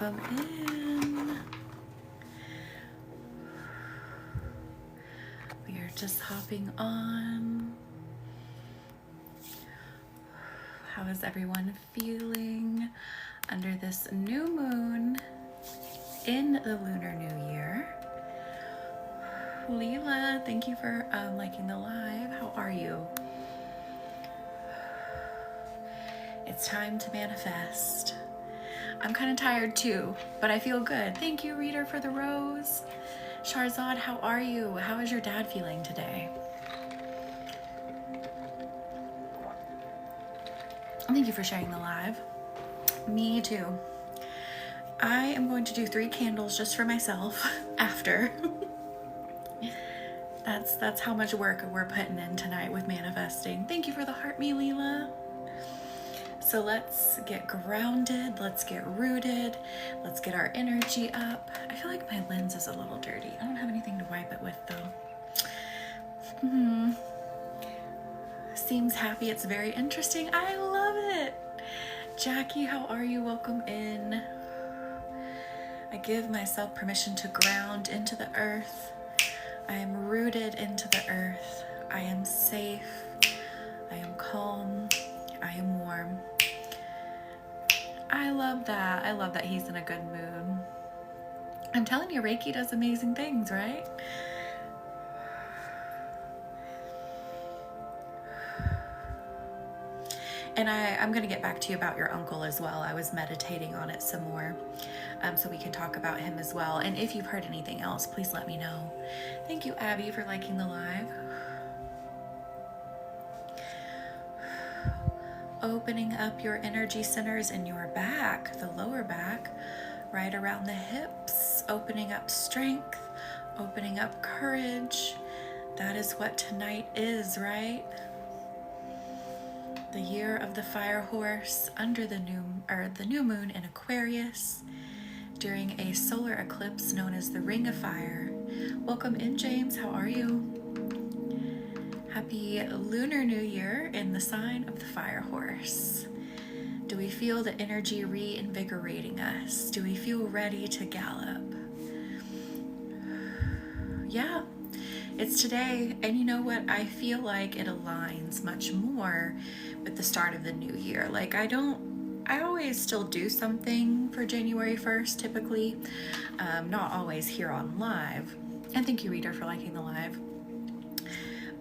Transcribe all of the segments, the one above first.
welcome in. We are just hopping on. How is everyone feeling under this new moon in the Lunar New Year? Leela, thank you for liking the live. How are you? It's time to manifest. I'm kind of tired too, but I feel good. Thank you, Reader, for the rose. Sharzad, how are you? How is your dad feeling today? Thank you for sharing the live. Me too. I am going to do 3 candles just for myself after. That's how much work we're putting in tonight with manifesting. Thank you for the heart, me, Leela. So let's get grounded, let's get rooted, let's get our energy up. I feel like my lens is a little dirty. I don't have anything to wipe it with though. Seems happy, it's very interesting. I love it. Jackie, how are you? Welcome in. I give myself permission to ground into the earth. I am rooted into the earth. I am safe. I am calm. I am warm. I love that. I love that he's in a good mood. I'm telling you, Reiki does amazing things, right? And I'm going to get back to you about your uncle as well. I was meditating on it some more, so we can talk about him as well. And if you've heard anything else, please let me know. Thank you, Abby, for liking the live. Opening up your energy centers in your back, the lower back, right around the hips, opening up strength, opening up courage. That is what tonight is, right? The year of the fire horse under the new moon in Aquarius during a solar eclipse known as the Ring of Fire. Welcome in, James. How are you? Happy Lunar New Year in the sign of the fire horse. Do we feel the energy reinvigorating us? Do we feel ready to gallop? Yeah, it's today. And you know what? I feel like it aligns much more with the start of the new year. Like I always still do something for January 1st, typically. Not always here on live. And thank you, Reader, for liking the live.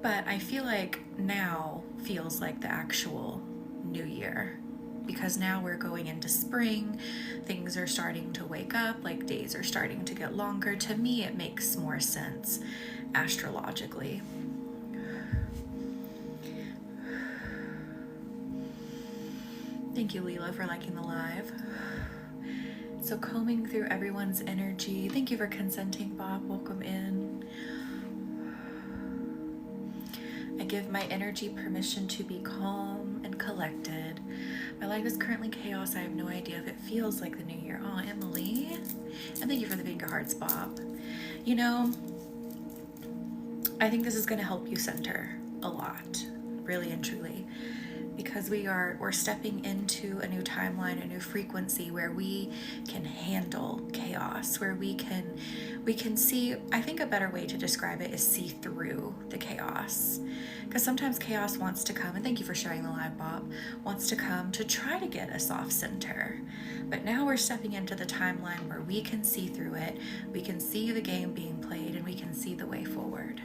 But I feel like now feels like the actual new year, because now we're going into spring. Things are starting to wake up, like days are starting to get longer. To me, it makes more sense astrologically. Thank you, Leela, for liking the live. So combing through everyone's energy. Thank you for consenting, Bob. Welcome in. I give my energy permission to be calm and collected. My life is currently chaos. I have no idea if it feels like the new year. Oh, Emily. And thank you for the finger hearts, Bob. You know, I think this is going to help you center a lot, really and truly, because we're stepping into a new timeline, a new frequency where we can handle chaos, where we can see. I think a better way to describe it is see through the chaos, because sometimes chaos wants to come, and thank you for sharing the live, Bob, wants to come to try to get us off center. But now we're stepping into the timeline where we can see through it, we can see the game being played, and we can see the way forward.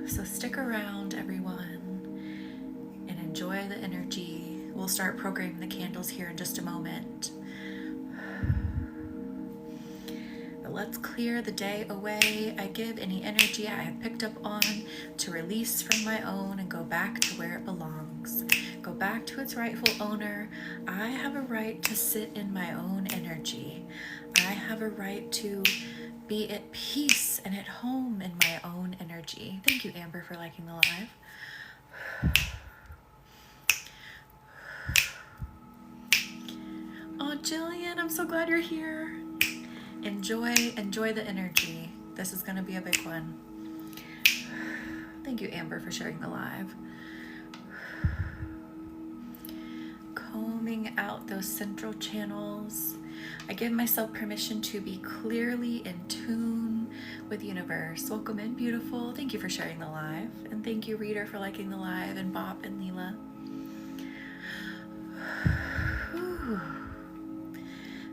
So stick around, everyone, and enjoy the energy. We'll start programming the candles here in just a moment. But let's clear the day away. I give any energy I have picked up on to release from my own and go back to where it belongs. Go back to its rightful owner. I have a right to sit in my own energy. I have a right to be at peace and at home in my own energy. Thank you, Amber, for liking the live. Oh, Jillian, I'm so glad you're here. Enjoy the energy. This is gonna be a big one. Thank you, Amber, for sharing the live. Combing out those central channels. I give myself permission to be clearly in tune with the universe. Welcome in, beautiful. Thank you for sharing the live. And thank you, reader, for liking the live, and Bop and Leela.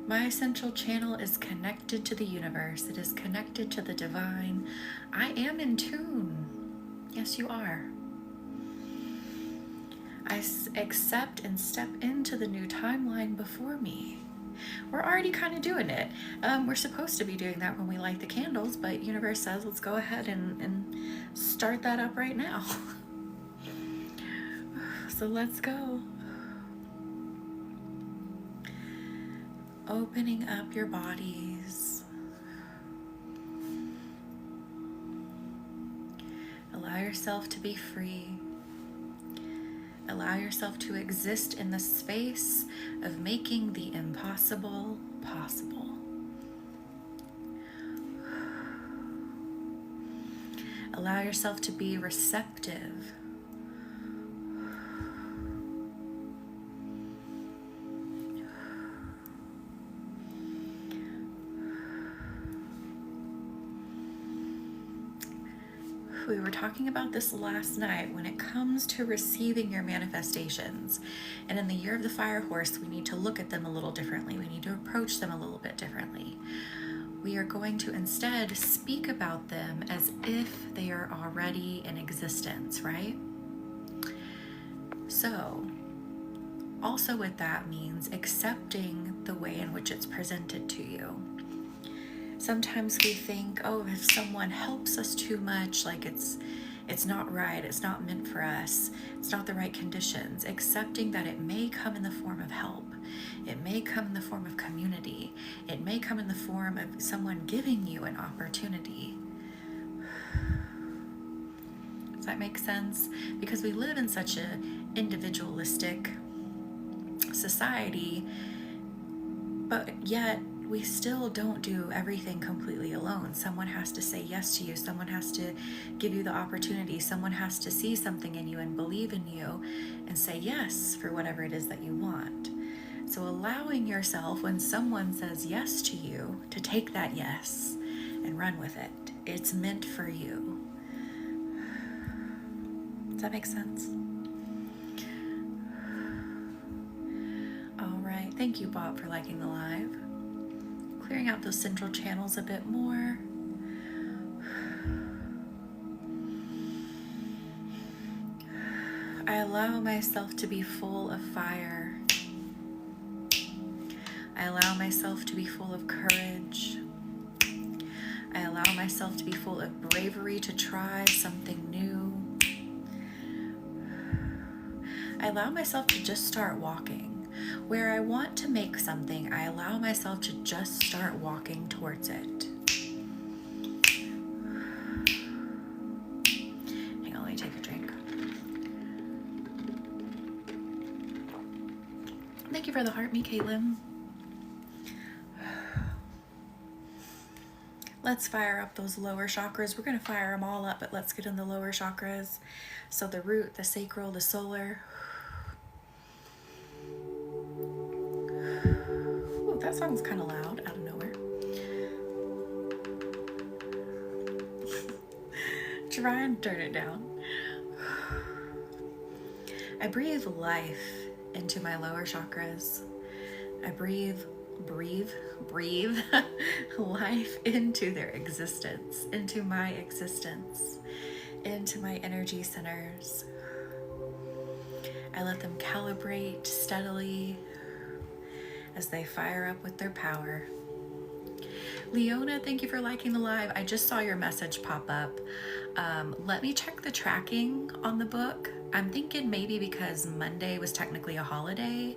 My essential channel is connected to the universe. It is connected to the divine. I am in tune. Yes, you are. I accept and step into the new timeline before me. We're already kind of doing it. We're supposed to be doing that when we light the candles, but universe says let's go ahead and start that up right now. So let's go. Opening up your bodies. Allow yourself to be free. Allow yourself to exist in the space of making the impossible possible. Allow yourself to be receptive. We were talking about this last night when it comes to receiving your manifestations. And in the year of the fire horse, we need to look at them a little differently. We need to approach them a little bit differently. We are going to instead speak about them as if they are already in existence, right? So, also what that means, accepting the way in which it's presented to you. Sometimes we think, oh, if someone helps us too much, like it's not right, it's not meant for us, it's not the right conditions. Accepting that it may come in the form of help, it may come in the form of community, it may come in the form of someone giving you an opportunity. Does that make sense? Because we live in such an individualistic society, but yet we still don't do everything completely alone. Someone has to say yes to you. Someone has to give you the opportunity. Someone has to see something in you and believe in you and say yes for whatever it is that you want. So allowing yourself, when someone says yes to you, to take that yes and run with it. It's meant for you. Does that make sense? All right. Thank you, Bob, for liking the live. Clearing out those central channels a bit more. I allow myself to be full of fire. I allow myself to be full of courage. I allow myself to be full of bravery to try something new. I allow myself to just start walking. Where I want to make something, I allow myself to just start walking towards it. Hang on, let me take a drink. Thank you for the heart, me, Caitlin. Let's fire up those lower chakras. We're going to fire them all up, but let's get in the lower chakras. So the root, the sacral, the solar. That song's kind of loud out of nowhere. Try and turn it down. I breathe life into my lower chakras. I breathe life into their existence, into my existence, into my energy centers. I let them calibrate steadily as they fire up with their power. Leona, thank you for liking the live. I just saw your message pop up. Let me check the tracking on the book. I'm thinking maybe because Monday was technically a holiday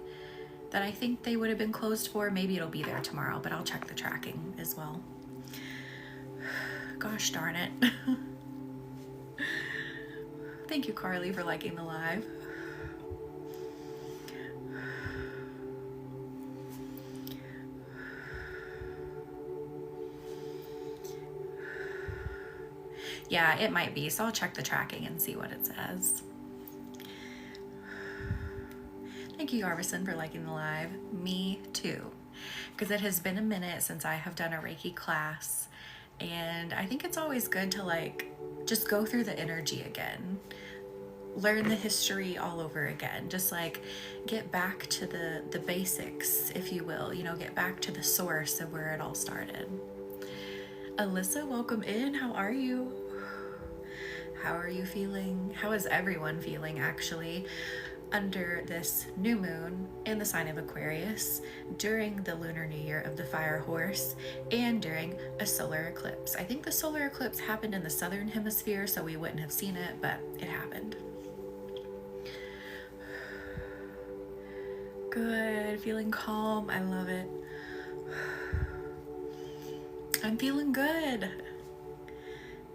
that I think they would have been closed for. Maybe it'll be there tomorrow, but I'll check the tracking as well. Gosh darn it. Thank you, Carly, for liking the live. Yeah, it might be, so I'll check the tracking and see what it says. Thank you, Garvison, for liking the live. Me too. because it has been a minute since I have done a Reiki class, and I think it's always good to like just go through the energy again, learn the history all over again, just like get back to the basics, if you will, you know, get back to the source of where it all started. Alyssa, welcome in. How are you? How are you feeling? How is everyone feeling actually under this new moon in the sign of Aquarius, during the lunar new year of the fire horse, and during a solar eclipse? I think the solar eclipse happened in the southern hemisphere, so we wouldn't have seen it, but it happened. Good, feeling calm. I love it. I'm feeling good.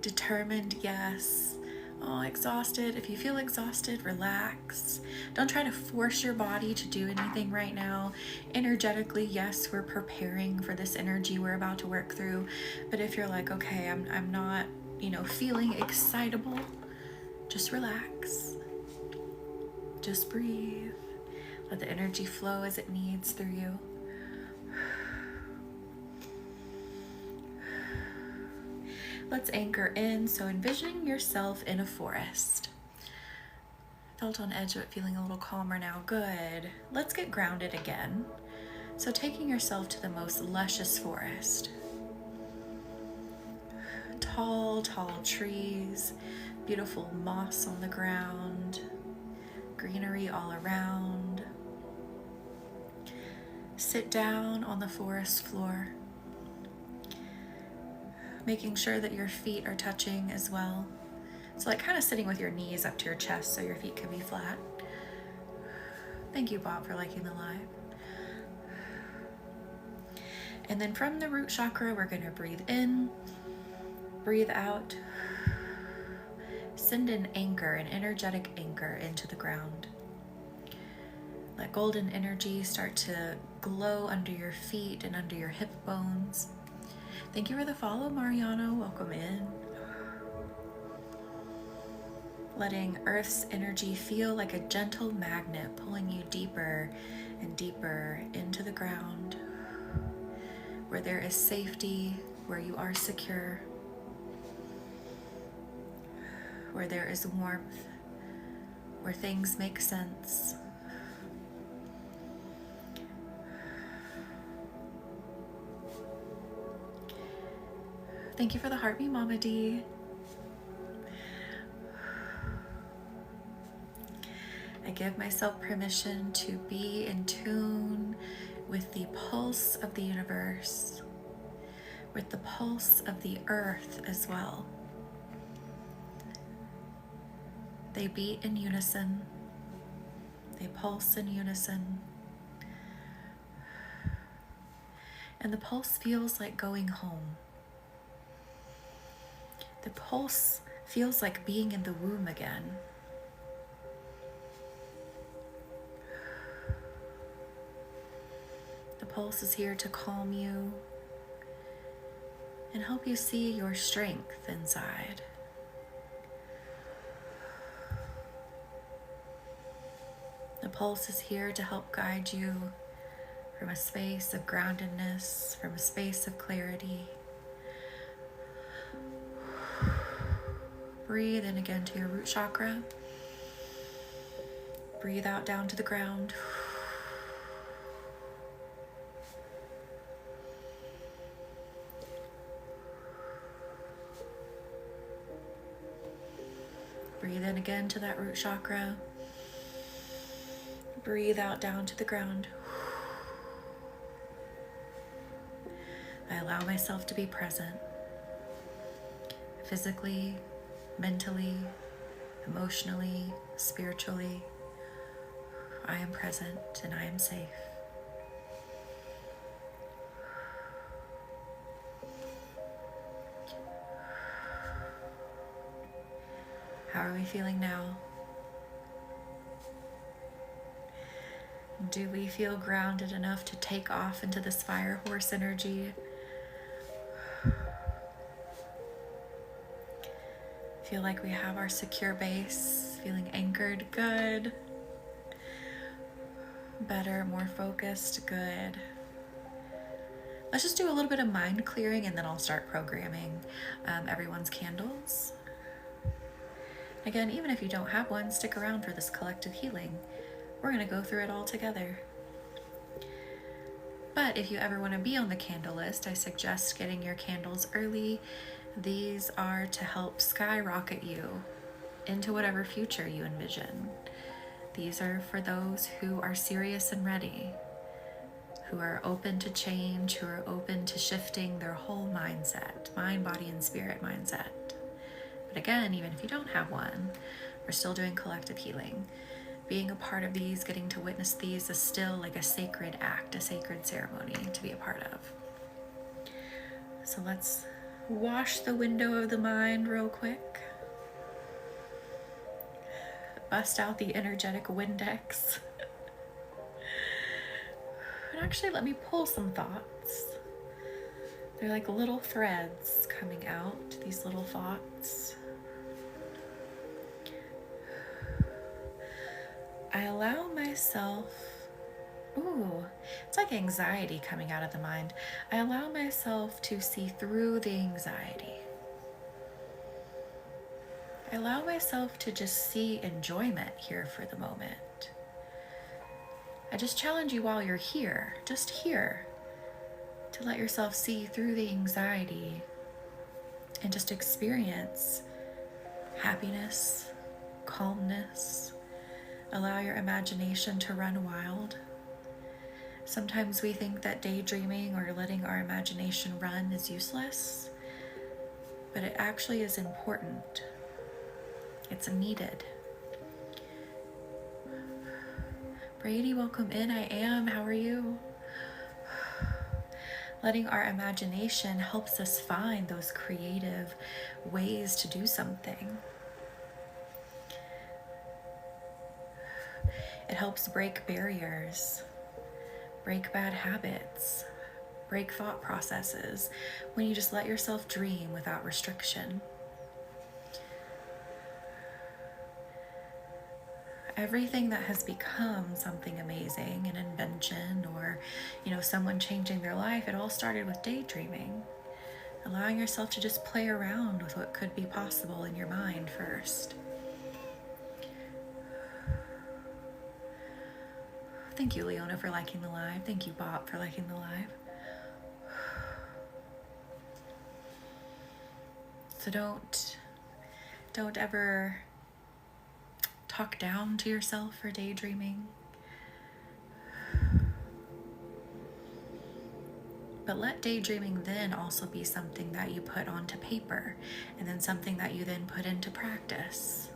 Determined, yes. Oh, exhausted. If you feel exhausted, relax. Don't try to force your body to do anything right now. Energetically, yes, we're preparing for this energy we're about to work through. But if you're like, okay, I'm not, you know, feeling excitable, just relax. Just breathe. Let the energy flow as it needs through you. Let's anchor in. So envisioning yourself in a forest. Felt on edge but feeling a little calmer now. Good. Let's get grounded again. So taking yourself to the most luscious forest. Tall, tall trees, beautiful moss on the ground, greenery all around. Sit down on the forest floor, making sure that your feet are touching as well. So like kind of sitting with your knees up to your chest so your feet can be flat. Thank you, Bob, for liking the live. And then from the root chakra, we're gonna breathe in, breathe out, send an anchor, an energetic anchor into the ground. Let golden energy start to glow under your feet and under your hip bones. Thank you for the follow, Mariano. Welcome in. Letting Earth's energy feel like a gentle magnet pulling you deeper and deeper into the ground, where there is safety, where you are secure, where there is warmth, where things make sense. Thank you for the heartbeat, Mama D. I give myself permission to be in tune with the pulse of the universe, with the pulse of the earth as well. They beat in unison. They pulse in unison. And the pulse feels like going home. The pulse feels like being in the womb again. The pulse is here to calm you and help you see your strength inside. The pulse is here to help guide you from a space of groundedness, from a space of clarity. Breathe in again to your root chakra. Breathe out down to the ground. Breathe in again to that root chakra. Breathe out down to the ground. I allow myself to be present, physically, mentally, emotionally, spiritually. I am present and I am safe. How are we feeling now? Do we feel grounded enough to take off into this fire horse energy? Feel like we have our secure base, feeling anchored, good. Better, more focused, good. let's just do a little bit of mind clearing, and then I'll start programming everyone's candles. Again, even if you don't have one, stick around for this collective healing. We're going to go through it all together. But if you ever want to be on the candle list, I suggest getting your candles early. These are to help skyrocket you into whatever future you envision. These are for those who are serious and ready, who are open to change, who are open to shifting their whole mindset, mind, body, and spirit mindset. But again, even if you don't have one, we're still doing collective healing. Being a part of these, getting to witness these is still like a sacred act, a sacred ceremony to be a part of. So let's wash the window of the mind real quick. Bust out the energetic Windex. And actually let me pull some thoughts. They're like little threads coming out, these little thoughts. I allow myself, it's like anxiety coming out of the mind. I allow myself to see through the anxiety. I allow myself to just see enjoyment here for the moment. I just challenge you while you're here, just here, to let yourself see through the anxiety and just experience happiness, calmness. Allow your imagination to run wild. Sometimes we think that daydreaming or letting our imagination run is useless, but it actually is important. It's needed. Brady, welcome in. I am. How are you? Letting our imagination helps us find those creative ways to do something. It helps break barriers, break bad habits, break thought processes when you just let yourself dream without restriction. Everything that has become something amazing, an invention or, someone changing their life, it all started with daydreaming. Allowing yourself to just play around with what could be possible in your mind first. Thank you, Leona, for liking the live. Thank you, Bob, for liking the live. So don't ever talk down to yourself for daydreaming. But let daydreaming then also be something that you put onto paper, and then something that you then put into practice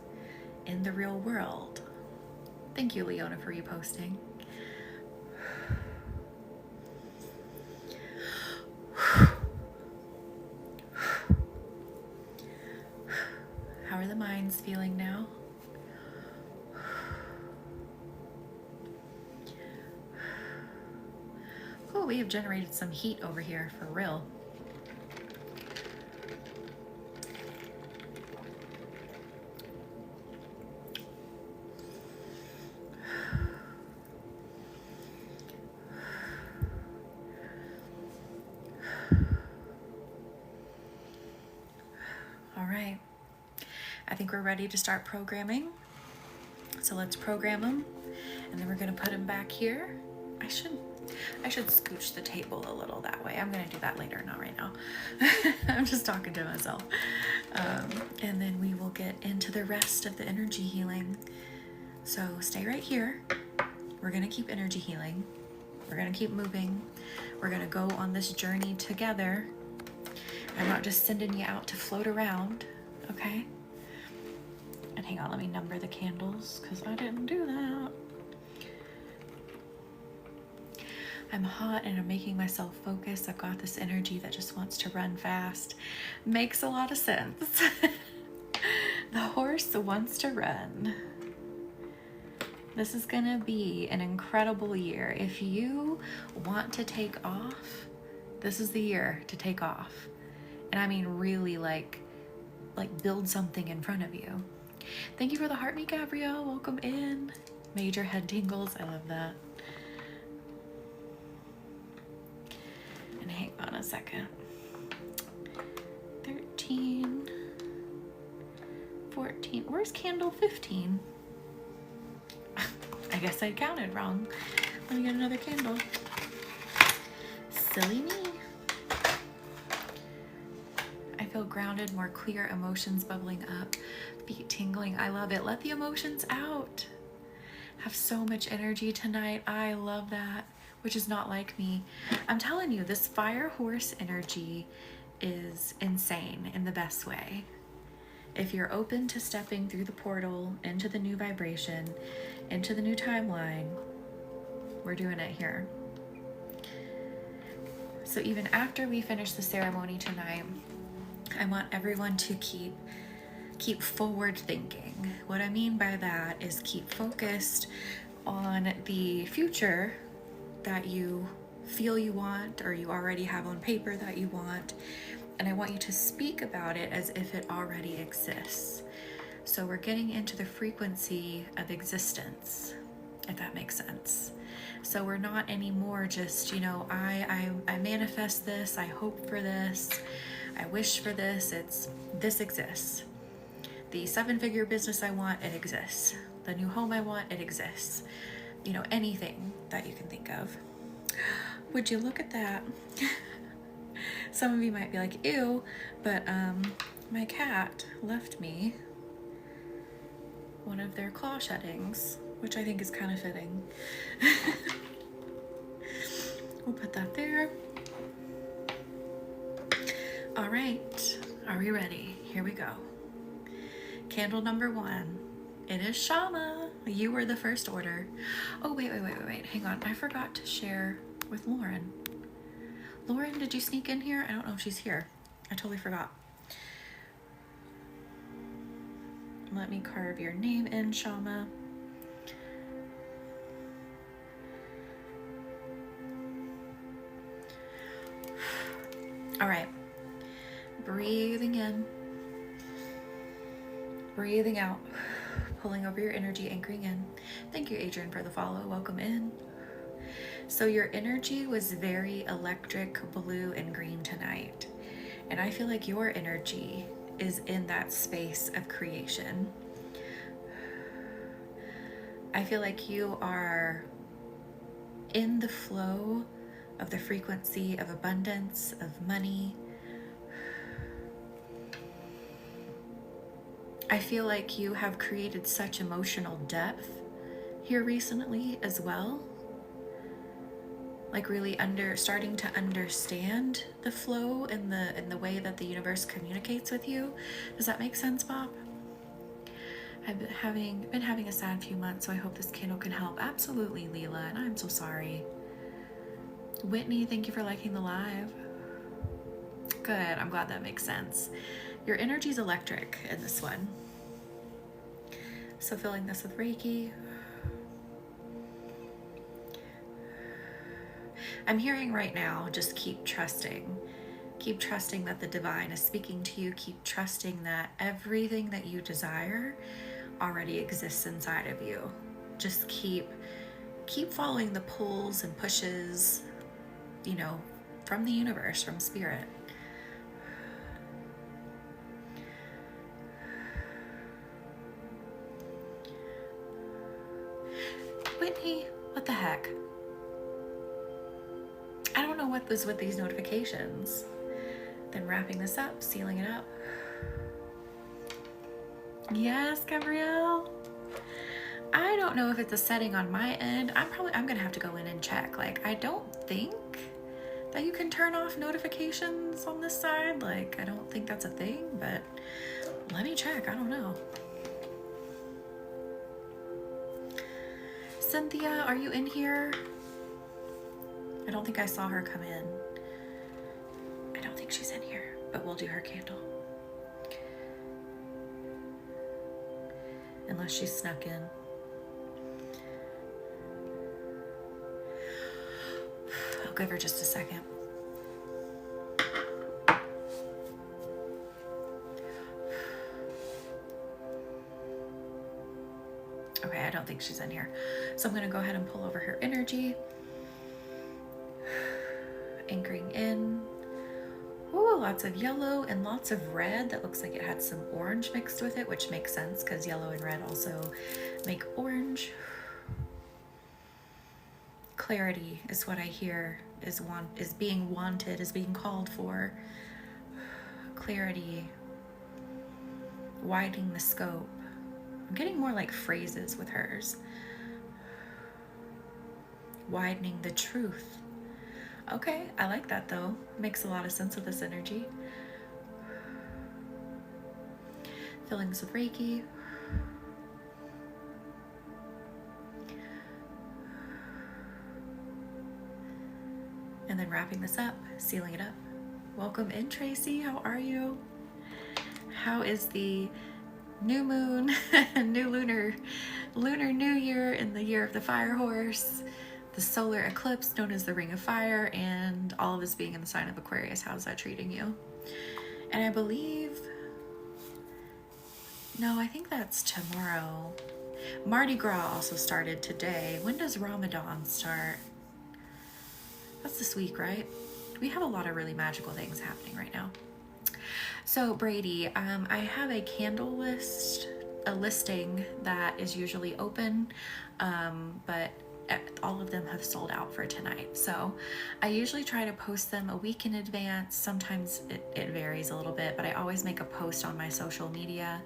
in the real world. Thank you, Leona, for reposting. How are the minds feeling now? Oh, we have generated some heat over here for real. All right, I think we're ready to start programming. So let's program them, and then we're gonna put them back here. I should scooch the table a little that way. I'm gonna do that later, not right now. I'm just talking to myself. And then we will get into the rest of the energy healing. So stay right here. We're gonna keep energy healing. We're gonna keep moving. We're gonna go on this journey together. I'm not just sending you out to float around, okay? And hang on, let me number the candles because I didn't do that. I'm hot and I'm making myself focus. I've got this energy that just wants to run fast. Makes a lot of sense. The horse wants to run. This is gonna be an incredible year. If you want to take off, this is the year to take off. And I mean really like build something in front of you. Thank you for the heartbeat, Gabrielle. Welcome in. Major head tingles. I love that. And a second. 13, 14. Where's candle 15? I guess I counted wrong. Let me get another candle. Silly me. I feel grounded, more clear, emotions bubbling up, feet tingling. I love it. Let the emotions out. Have so much energy tonight. I love that, which is not like me. I'm telling you, this fire horse energy is insane in the best way. If you're open to stepping through the portal into the new vibration, into the new timeline, we're doing it here. So even after we finish the ceremony tonight, I want everyone to keep forward thinking. What I mean by that is keep focused on the future that you feel you want, or you already have on paper that you want. And I want you to speak about it as if it already exists. So we're getting into the frequency of existence, if that makes sense. So we're not anymore just, I manifest this, I hope for this, I wish for this. This exists. The 7-figure business I want, it exists. The new home I want, it exists. Anything that you can think of. Would you look at that? Some of you might be like, ew, but my cat left me one of their claw sheddings, which I think is kind of fitting. We'll put that there. All right, are we ready? Here we go. Candle number 1. It is Shama. You were the first order. Oh, wait. Hang on. I forgot to share with Lauren. Lauren, did you sneak in here? I don't know if she's here. I totally forgot. Let me carve your name in, Shama. All right. Breathing in. Breathing out. Pulling over your energy, anchoring in. Thank you, Adrian, for the follow. Welcome in. So your energy was very electric, blue, and green tonight. And I feel like your energy is in that space of creation. I feel like you are in the flow of the frequency of abundance, of money. I feel like you have created such emotional depth here recently as well. Like really starting to understand the flow and the way that the universe communicates with you. Does that make sense, Bob? I've been having a sad few months, so I hope this candle can help. Absolutely, Leela, and I'm so sorry. Whitney, thank you for liking the live. Good, I'm glad that makes sense. Your energy's electric in this one. So filling this with Reiki. I'm hearing right now, just keep trusting. Keep trusting that the divine is speaking to you. Keep trusting that everything that you desire already exists inside of you. Just keep following the pulls and pushes, from the universe, from spirit. Whitney, what the heck? I don't know what was with these notifications. Then wrapping this up, sealing it up. Yes, Gabrielle. I don't know if it's a setting on my end. I'm gonna have to go in and check. Like, I don't think that you can turn off notifications on this side. Like, I don't think that's a thing, but let me check. I don't know. Cynthia, are you in here? I don't think I saw her come in. I don't think she's in here, but we'll do her candle. Unless she snuck in. I'll give her just a second. Okay, I don't think she's in here. So I'm gonna go ahead and pull over her energy. Anchoring in, lots of yellow and lots of red. That looks like it had some orange mixed with it, which makes sense because yellow and red also make orange. Clarity is what I hear is being wanted, is being called for. Clarity, widening the scope. I'm getting more like phrases with hers. Widening the truth. Okay, I like that though. Makes a lot of sense with this energy. Filling this with Reiki. And then wrapping this up, sealing it up. Welcome in, Tracy. How are you? How is the new moon, new lunar new year in the year of the fire horse, the solar eclipse known as the ring of fire, and all of us being in the sign of Aquarius? How's that treating you? And I believe, no, I think that's tomorrow. Mardi Gras also started today. When does Ramadan start? That's this week, right? We have a lot of really magical things happening right now. So Brady, I have a candle list, a listing that is usually open, but all of them have sold out for tonight. So I usually try to post them a week in advance. Sometimes it varies a little bit, but I always make a post on my social media,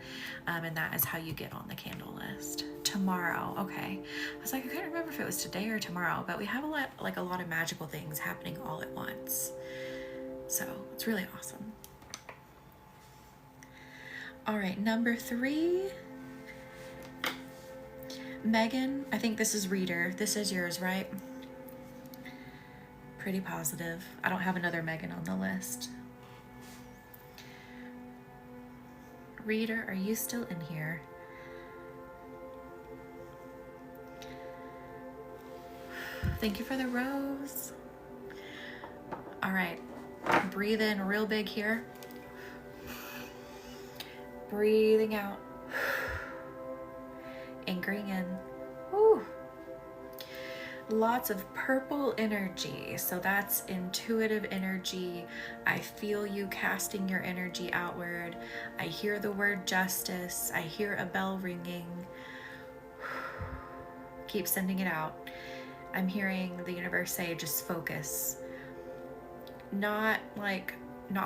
and that is how you get on the candle list. Tomorrow, okay. I was like, I couldn't remember if it was today or tomorrow, but we have a lot of magical things happening all at once. So it's really awesome. All right, number 3. Megan, I think this is Reader. This is yours, right? Pretty positive. I don't have another Megan on the list. Reader, are you still in here? Thank you for the rose. All right, breathe in real big here. Breathing out. Anchoring in. Woo. Lots of purple energy. So that's intuitive energy. I feel you casting your energy outward. I hear the word justice. I hear a bell ringing. Keep sending it out. I'm hearing the universe say, just focus. Not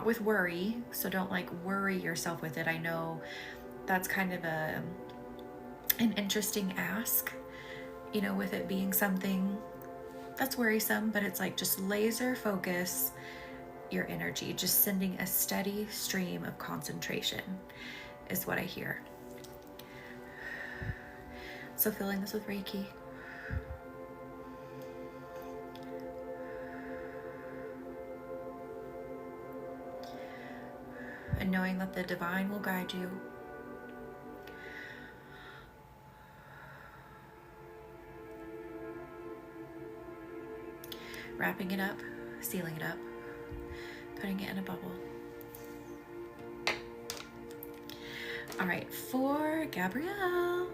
with worry. So don't worry yourself with it. I know that's kind of an interesting ask, with it being something that's worrisome, but it's just laser focus your energy, just sending a steady stream of concentration is what I hear. So filling this with Reiki. And knowing that the divine will guide you. Wrapping it up, sealing it up, putting it in a bubble. All right, for Gabrielle.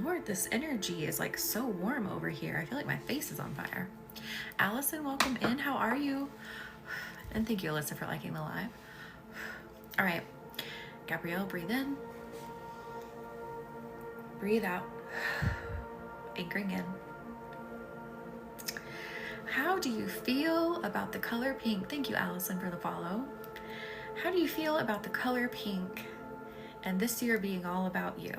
Lord, this energy is so warm over here. I feel like my face is on fire. Allison, welcome in. How are you? And thank you, Alyssa, for liking the live. All right, Gabrielle, breathe in. Breathe out. Anchoring in. How do you feel about the color pink? Thank you, Allison, for the follow. How do you feel about the color pink and this year being all about you?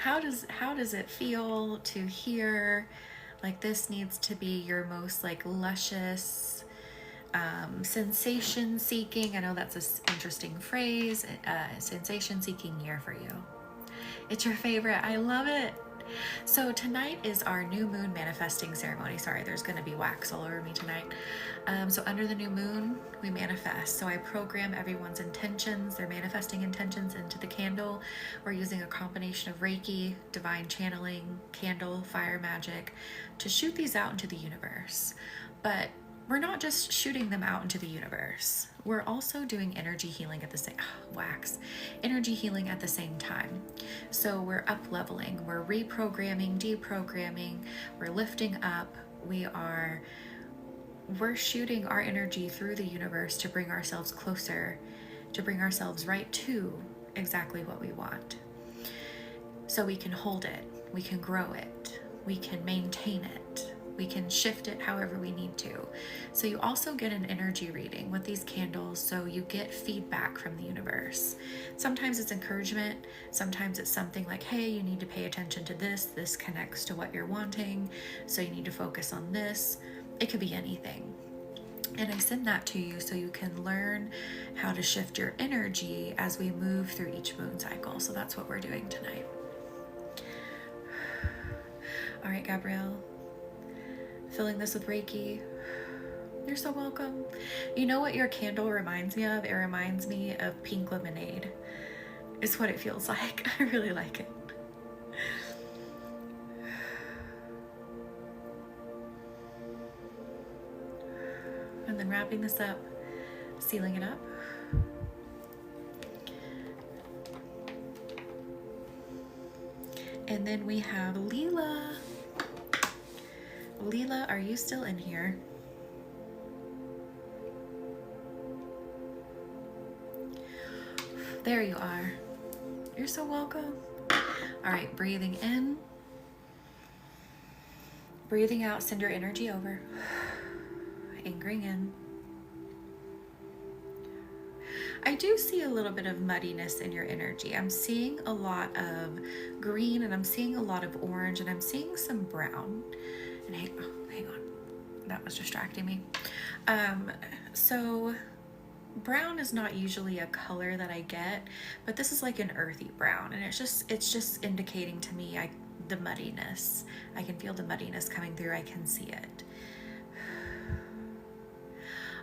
How does it feel to hear this needs to be your most luscious, sensation seeking? I know that's an interesting phrase. Sensation seeking year for you. It's your favorite. I love it. So tonight is our new moon manifesting ceremony. Sorry, there's going to be wax all over me tonight. So under the new moon, we manifest. So I program everyone's intentions, their manifesting intentions into the candle. We're using a combination of Reiki, divine channeling, candle, fire magic to shoot these out into the universe. But we're not just shooting them out into the universe. We're also doing energy healing at the same energy healing at the same time. So we're up leveling, we're reprogramming, deprogramming, we're lifting up, we're shooting our energy through the universe to bring ourselves closer, to bring ourselves right to exactly what we want. So we can hold it, we can grow it, we can maintain it, we can shift it however we need to. So you also get an energy reading with these candles, so you get feedback from the universe. Sometimes it's encouragement, sometimes it's something like, hey, you need to pay attention to this, this connects to what you're wanting, so you need to focus on this. It could be anything. And I send that to you so you can learn how to shift your energy as we move through each moon cycle. So that's what we're doing tonight. All right, Gabrielle, filling this with Reiki. You're so welcome. You know what your candle reminds me of? It reminds me of pink lemonade. It's what it feels like. I really like it. And then wrapping this up, sealing it up. And then we have Leela. Leela, are you still in here? There you are. You're so welcome. All right, breathing in. Breathing out, send your energy over. Anchoring in. I do see a little bit of muddiness in your energy. I'm seeing a lot of green and I'm seeing a lot of orange and I'm seeing some brown. And hang on, that was distracting me. So brown is not usually a color that I get, but this is like an earthy brown, and it's just indicating to me the muddiness. I can feel the muddiness coming through. I can see it.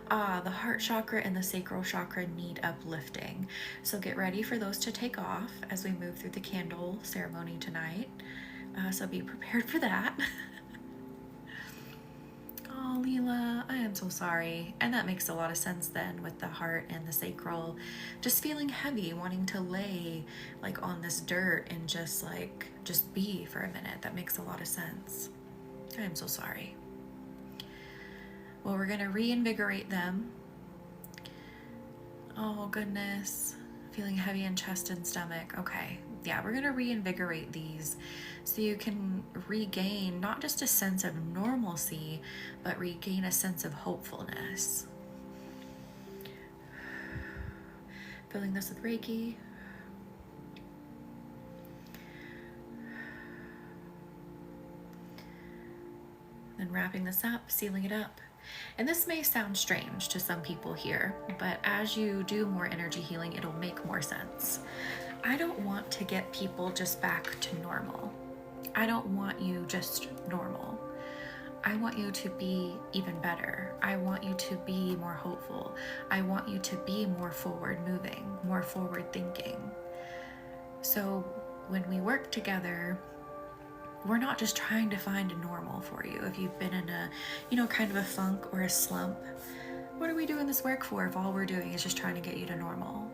The heart chakra and the sacral chakra need uplifting. So get ready for those to take off as we move through the candle ceremony tonight. So be prepared for that. Oh, Leela, I am so sorry. And that makes a lot of sense then with the heart and the sacral. Just feeling heavy, wanting to lay like on this dirt and just be for a minute. That makes a lot of sense. I am so sorry. Well, we're going to reinvigorate them. Oh, goodness. Feeling heavy in chest and stomach. Okay. Yeah, we're going to reinvigorate these so you can regain not just a sense of normalcy, but regain a sense of hopefulness. Filling this with Reiki. Then wrapping this up, sealing it up. And this may sound strange to some people here, but as you do more energy healing, it'll make more sense. I don't want to get people just back to normal. I don't want you just normal. I want you to be even better. I want you to be more hopeful. I want you to be more forward moving, more forward thinking. So when we work together, we're not just trying to find a normal for you. If you've been in a, kind of a funk or a slump, what are we doing this work for if all we're doing is just trying to get you to normal?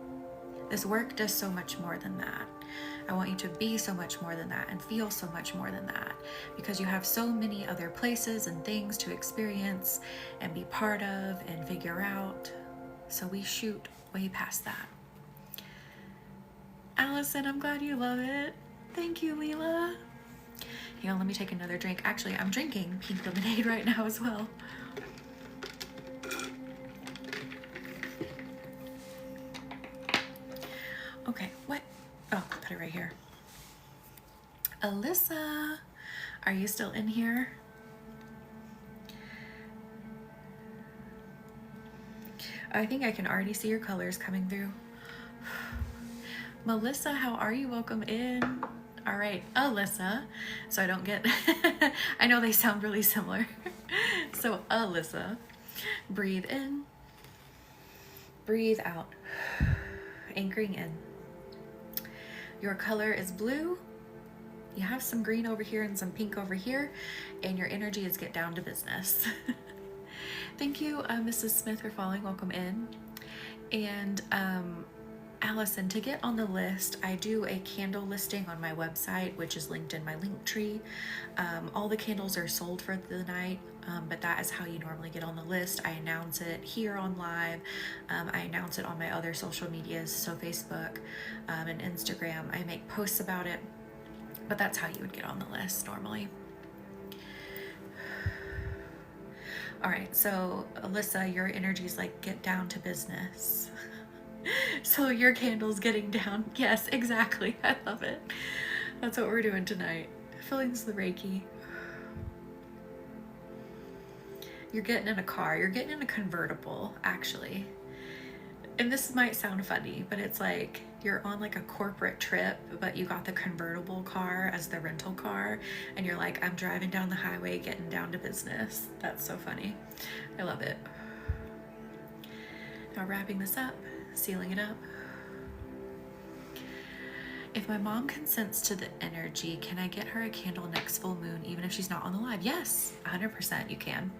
This work does so much more than that. I want you to be so much more than that and feel so much more than that, because you have so many other places and things to experience and be part of and figure out. So we shoot way past that. Allison, I'm glad you love it. Thank you, Leela. Hang on, let me take another drink. Actually, I'm drinking pink lemonade right now as well. Okay, what? Oh, put it right here. Alyssa, are you still in here? I think I can already see your colors coming through. Melissa, how are you? Welcome in. All right, Alyssa. So I don't get, I know they sound really similar. So Alyssa, breathe in, breathe out, anchoring in. Your color is blue. You have some green over here and some pink over here, and your energy is get down to business. Thank you, Mrs. Smith, for following. Welcome in. And Allison, to get on the list, I do a candle listing on my website, which is linked in my link tree. All the candles are sold for the night, but that is how you normally get on the list. I announce it here on live. I announce it on my other social medias, so Facebook and Instagram. I make posts about it, but that's how you would get on the list normally. All right, so Alyssa, your energy's like, get down to business. So your candle's getting down. Yes, exactly. I love it. That's what we're doing tonight. Filling this with Reiki. You're getting in a car. You're getting in a convertible, actually. And this might sound funny, but it's like you're on like a corporate trip, but you got the convertible car as the rental car, and you're like, I'm driving down the highway getting down to business. That's so funny. I love it. Now wrapping this up, sealing it up. If my mom consents to the energy, can I get her a candle next full moon even if she's not on the live? Yes, 100% you can.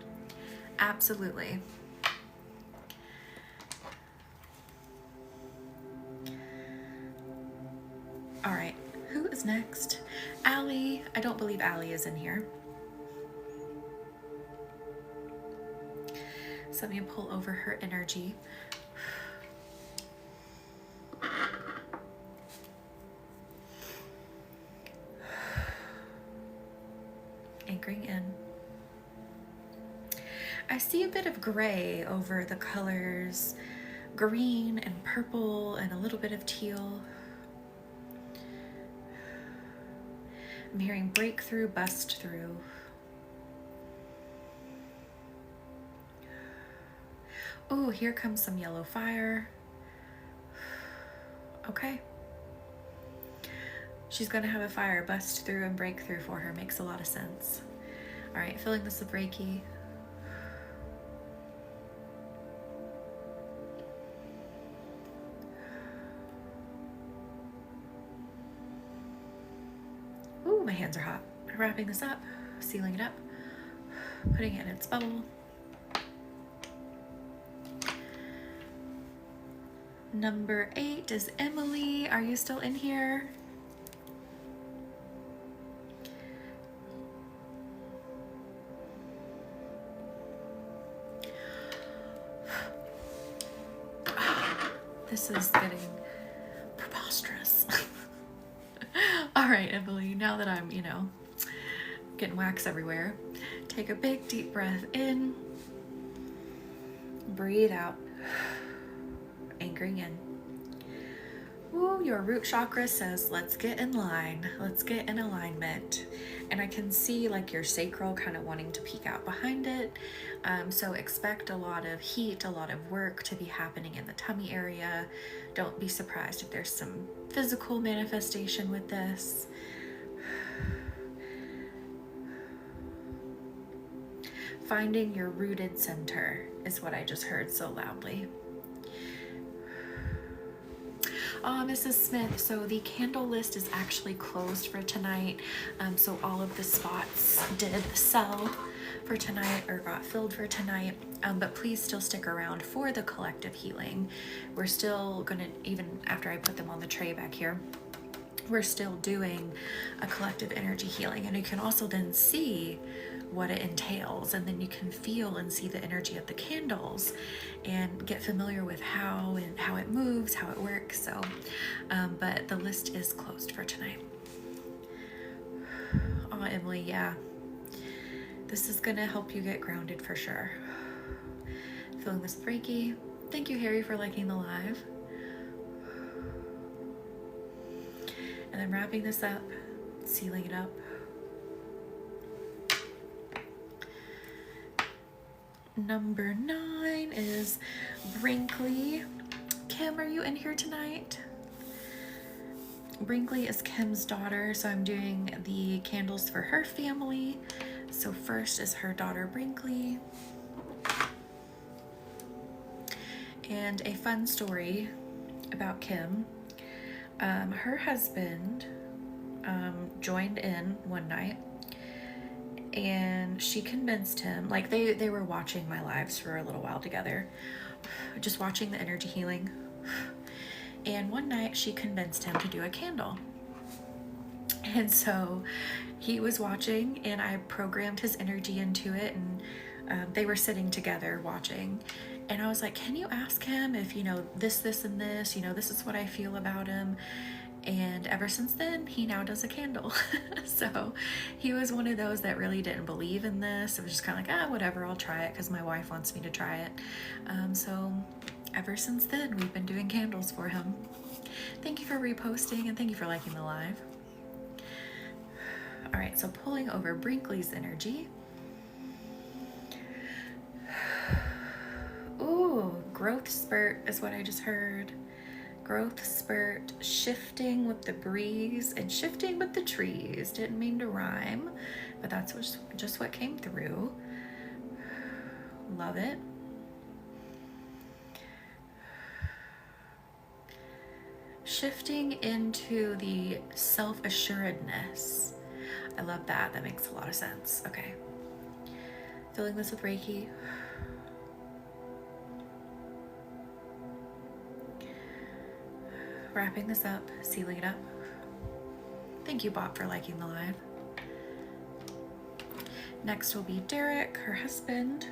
Absolutely. All right, who is next? Allie. I don't believe Allie is in here. So let me pull over her energy. Anchoring in. I see a bit of gray over the colors, green and purple and a little bit of teal. I'm hearing breakthrough, bust through. Oh, here comes some yellow fire. Okay. She's gonna have a fire bust through and break through for her. Makes a lot of sense. All right, filling this with Reiki. Ooh, my hands are hot. Wrapping this up, sealing it up, putting it in its bubble. Number 8 is Emily. Are you still in here? This is getting preposterous. All right, Emily, now that I'm, getting wax everywhere, take a big deep breath in, breathe out, anchoring in. Ooh, your root chakra says, let's get in line, let's get in alignment. And I can see like your sacral kind of wanting to peek out behind it. So expect a lot of heat, a lot of work to be happening in the tummy area. Don't be surprised if there's some physical manifestation with this. Finding your rooted center is what I just heard so loudly. Mrs. Smith, so the candle list is actually closed for tonight. So all of the spots did sell for tonight or got filled for tonight. But please still stick around for the collective healing. We're still gonna, even after I put them on the tray back here, we're still doing a collective energy healing. And you can also then see what it entails, and then you can feel and see the energy of the candles and get familiar with how it moves, how it works. So but the list is closed for tonight. Oh, Emily, yeah, this is gonna help you get grounded for sure. Feeling this Reiki. Thank you, Harry, for liking the live. And then wrapping this up, sealing it up. Number 9 is Brinkley. Kim, are you in here tonight? Brinkley is Kim's daughter, so I'm doing the candles for her family. So first is her daughter Brinkley. And a fun story about Kim. Her husband joined in one night, And she convinced him, like they were watching my lives for a little while together, just watching the energy healing. And one night she convinced him to do a candle. And so he was watching, and I programmed his energy into it, and they were sitting together watching. And I was like, can you ask him if, this, and this, this is what I feel about him. And ever since then, he now does a candle. So he was one of those that really didn't believe in this. It was just kind of like, whatever, I'll try it because my wife wants me to try it. So ever since then, we've been doing candles for him. Thank you for reposting, and thank you for liking the live. All right, so pulling over Brinkley's energy. Ooh, growth spurt is what I just heard. Growth spurt, shifting with the breeze and shifting with the trees. Didn't mean to rhyme, but that's just what came through. Love it. Shifting into the self-assuredness. I love that. That makes a lot of sense. Okay. Filling this with Reiki. Wrapping this up, sealing it up. Thank you, Bob, for liking the live. Next will be Derek, her husband.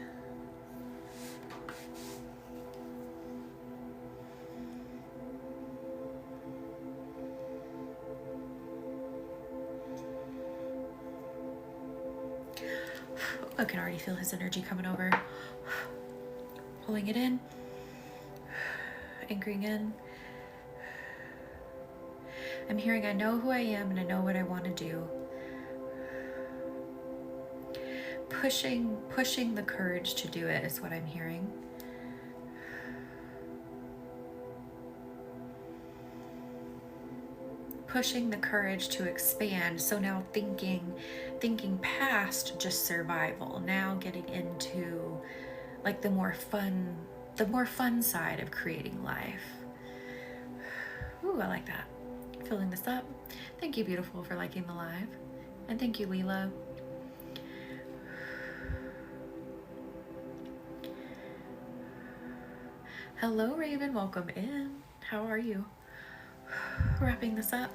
I can already feel his energy coming over. Pulling it in, anchoring in. I'm hearing, I know who I am and I know what I want to do. Pushing the courage to do it is what I'm hearing. Pushing the courage to expand. So now thinking past just survival. Now getting into like the more fun side of creating life. Ooh, I like that. Filling this up. Thank you, beautiful, for liking the live. And thank you, Leela. Hello, Raven. Welcome in. How are you? Wrapping this up.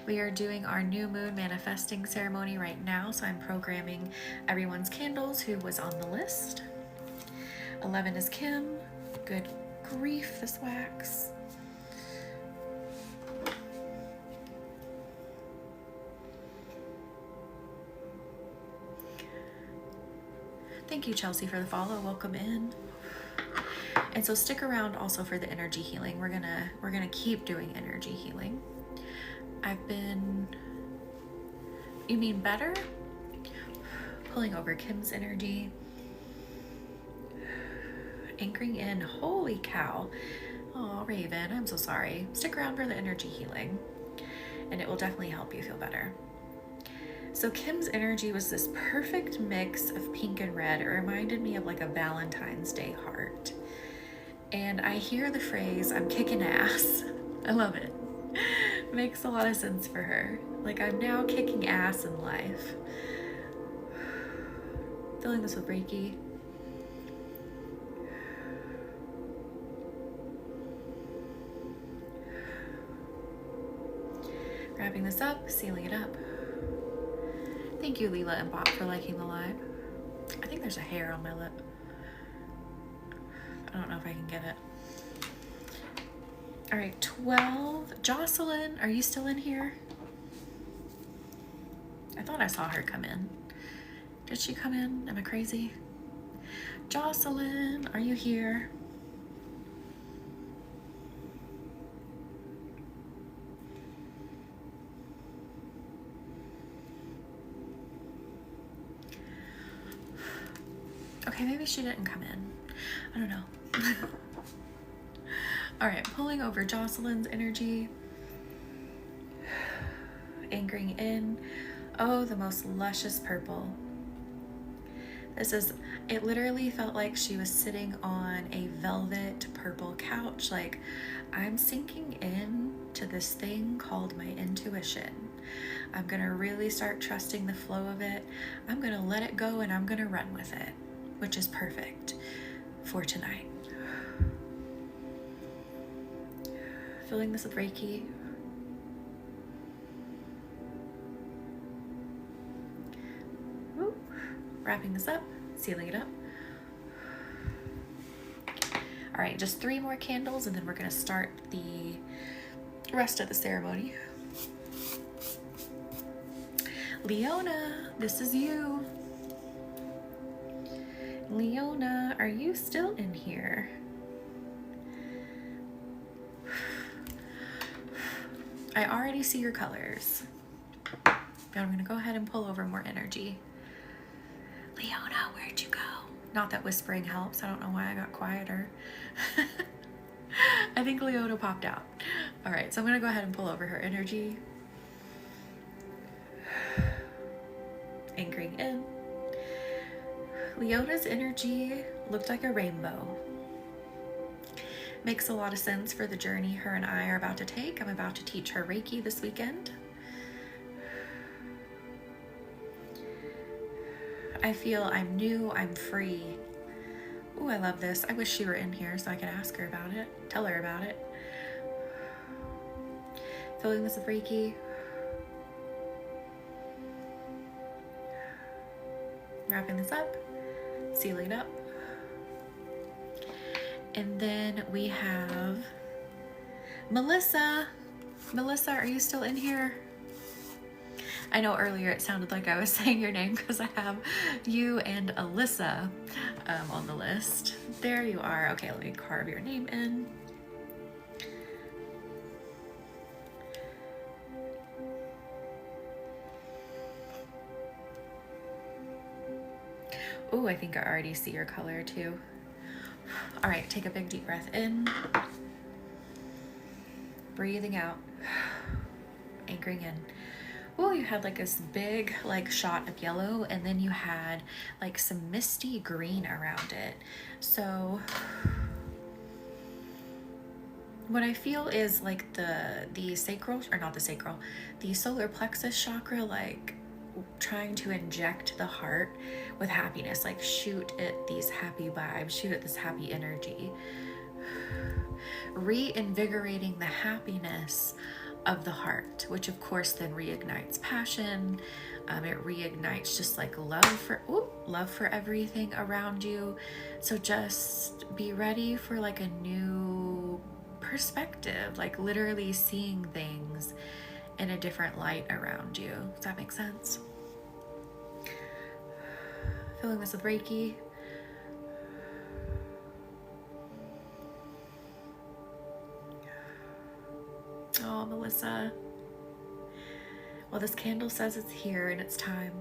We are doing our new moon manifesting ceremony right now, so I'm programming everyone's candles who was on the list. 11 is Kim. Good grief, this wax. Thank you, Chelsea, for the follow. Welcome in. And so stick around also for the energy healing. We're gonna keep doing energy healing. You mean better? Pulling over Kim's energy. Anchoring in. Holy cow. Oh, Raven, I'm so sorry. Stick around for the energy healing, and it will definitely help you feel better. So Kim's energy was this perfect mix of pink and red. It reminded me of like a Valentine's Day heart. And I hear the phrase, I'm kicking ass. I love it. Makes a lot of sense for her. Like, I'm now kicking ass in life. Filling this with Reiki. Wrapping this up, sealing it up. Thank you, Leela and Bob, for liking the live. I think there's a hair on my lip. I don't know if I can get it. All right, 12. Jocelyn, are you still in here? I thought I saw her come in. Did she come in? Am I crazy? Jocelyn, are you here? Okay, maybe she didn't come in. I don't know. All right, pulling over Jocelyn's energy. Anchoring in. Oh, the most luscious purple. It literally felt like she was sitting on a velvet purple couch. Like, I'm sinking in to this thing called my intuition. I'm going to really start trusting the flow of it. I'm going to let it go and I'm going to run with it, which is perfect for tonight. Filling this with Reiki. Woo. Wrapping this up, sealing it up. All right, just 3 more candles and then we're going to start the rest of the ceremony. Leona, this is you. Leona, are you still in here? I already see your colors, but I'm gonna go ahead and pull over more energy. Leona, where'd you go? Not that whispering helps. I don't know why I got quieter. I think Leona popped out. All right, so I'm gonna go ahead and pull over her energy. Anchoring in. Leona's energy looked like a rainbow. Makes a lot of sense for the journey her and I are about to take. I'm about to teach her Reiki this weekend. I feel I'm new, I'm free. Ooh, I love this. I wish she were in here so I could ask her about it, tell her about it. Filling this with Reiki. Wrapping this up, sealing it up. And then we have Melissa. Melissa, are you still in here? I know earlier it sounded like I was saying your name because I have you and Alyssa on the list. There you are. Okay, let me carve your name in. Oh, I think I already see your color too. All right, take a big deep breath in. Breathing out. Anchoring in. Oh, you had like this big shot of yellow and then you had like some misty green around it. So what I feel is like the sacral, or not the sacral, the solar plexus chakra, like trying to inject the heart with happiness, like shoot at these happy vibes, shoot at this happy energy, reinvigorating the happiness of the heart, which of course then reignites passion. It reignites just like love for everything around you. So just be ready for like a new perspective, like literally seeing things in a different light around you. Does that make sense? Filling this with Reiki. Oh, Melissa. Well, this candle says it's here and it's time.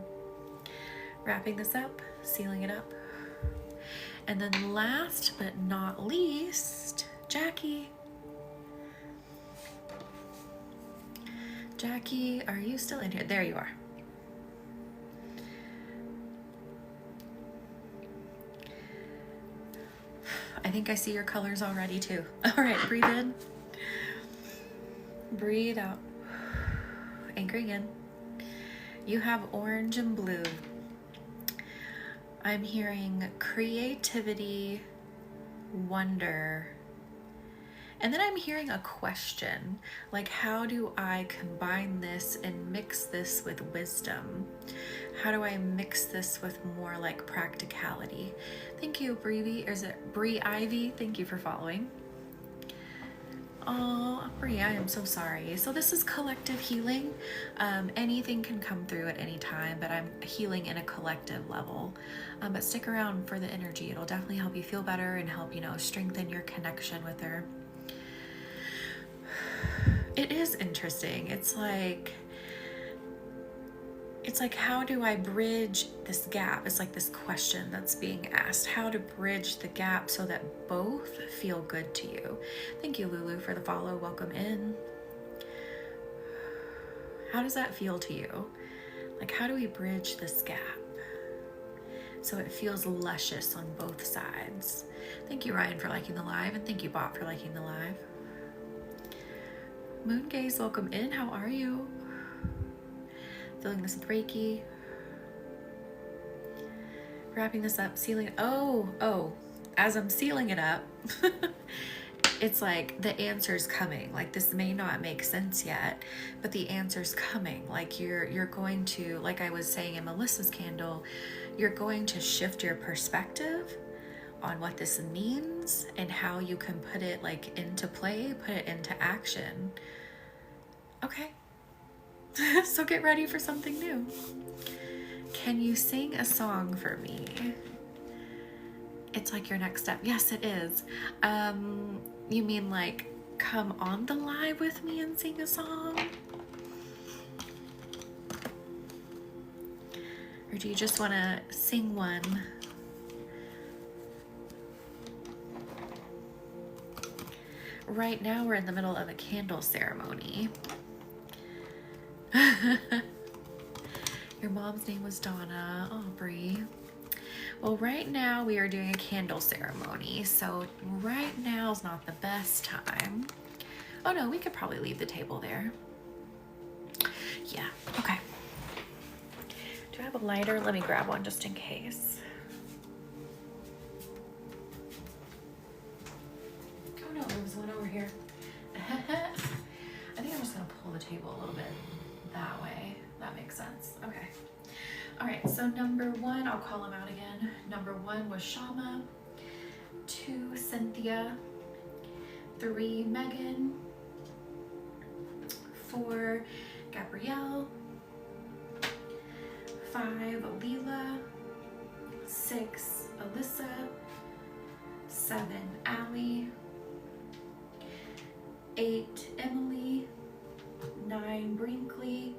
Wrapping this up, sealing it up. And then last but not least, Jackie. Jackie, are you still in here? There you are. I think I see your colors already too. All right, breathe in. Breathe out. Anchoring in. You have orange and blue. I'm hearing creativity, wonder, and then I'm hearing a question, like how do I combine this and mix this with wisdom? How do I mix this with more like practicality? Thank you, Bree, or is it Bree Ivy? Thank you for following. Oh, Bree, I am so sorry. So this is collective healing. Anything can come through at any time, but I'm healing in a collective level. But stick around for the energy. It'll definitely help you feel better and help, strengthen your connection with her. It is interesting. It's like how do I bridge this gap? It's like this question that's being asked, how to bridge the gap so that both feel good to you. Thank you, Lulu, for the follow. Welcome in. How does that feel to you? Like, how do we bridge this gap so it feels luscious on both sides? Thank you, Ryan, for liking the live, and thank you, Bot, for liking the live. Moon Gaze, welcome in. How are you? Filling this with Reiki. Wrapping this up, sealing. Oh, as I'm sealing it up, it's like the answer's coming. Like, this may not make sense yet, but the answer's coming. Like, you're going to, like I was saying in Melissa's candle, you're going to shift your perspective on what this means and how you can put it like into play, put it into action. Okay. So get ready for something new. Can you sing a song for me? It's like your next step. Yes, it is. You mean like come on the live with me and sing a song? Or do you just want to sing one? Right now we're in the middle of a candle ceremony. Your mom's name was Donna, Aubrey. Well, right now we are doing a candle ceremony, so right now is not the best time. Oh no, we could probably leave the table there. Yeah, okay. Do I have a lighter? Let me grab one just in case. Oh no, there was one over here. I think I'm just gonna pull the table a little bit that way. That makes sense. Okay. All right, so number one, I'll call them out again. Number one was Shama, 2, Cynthia, 3, Megan, 4, Gabrielle, 5, Leela, 6, Alyssa, 7, Allie, 8, Emily, 9, Brinkley,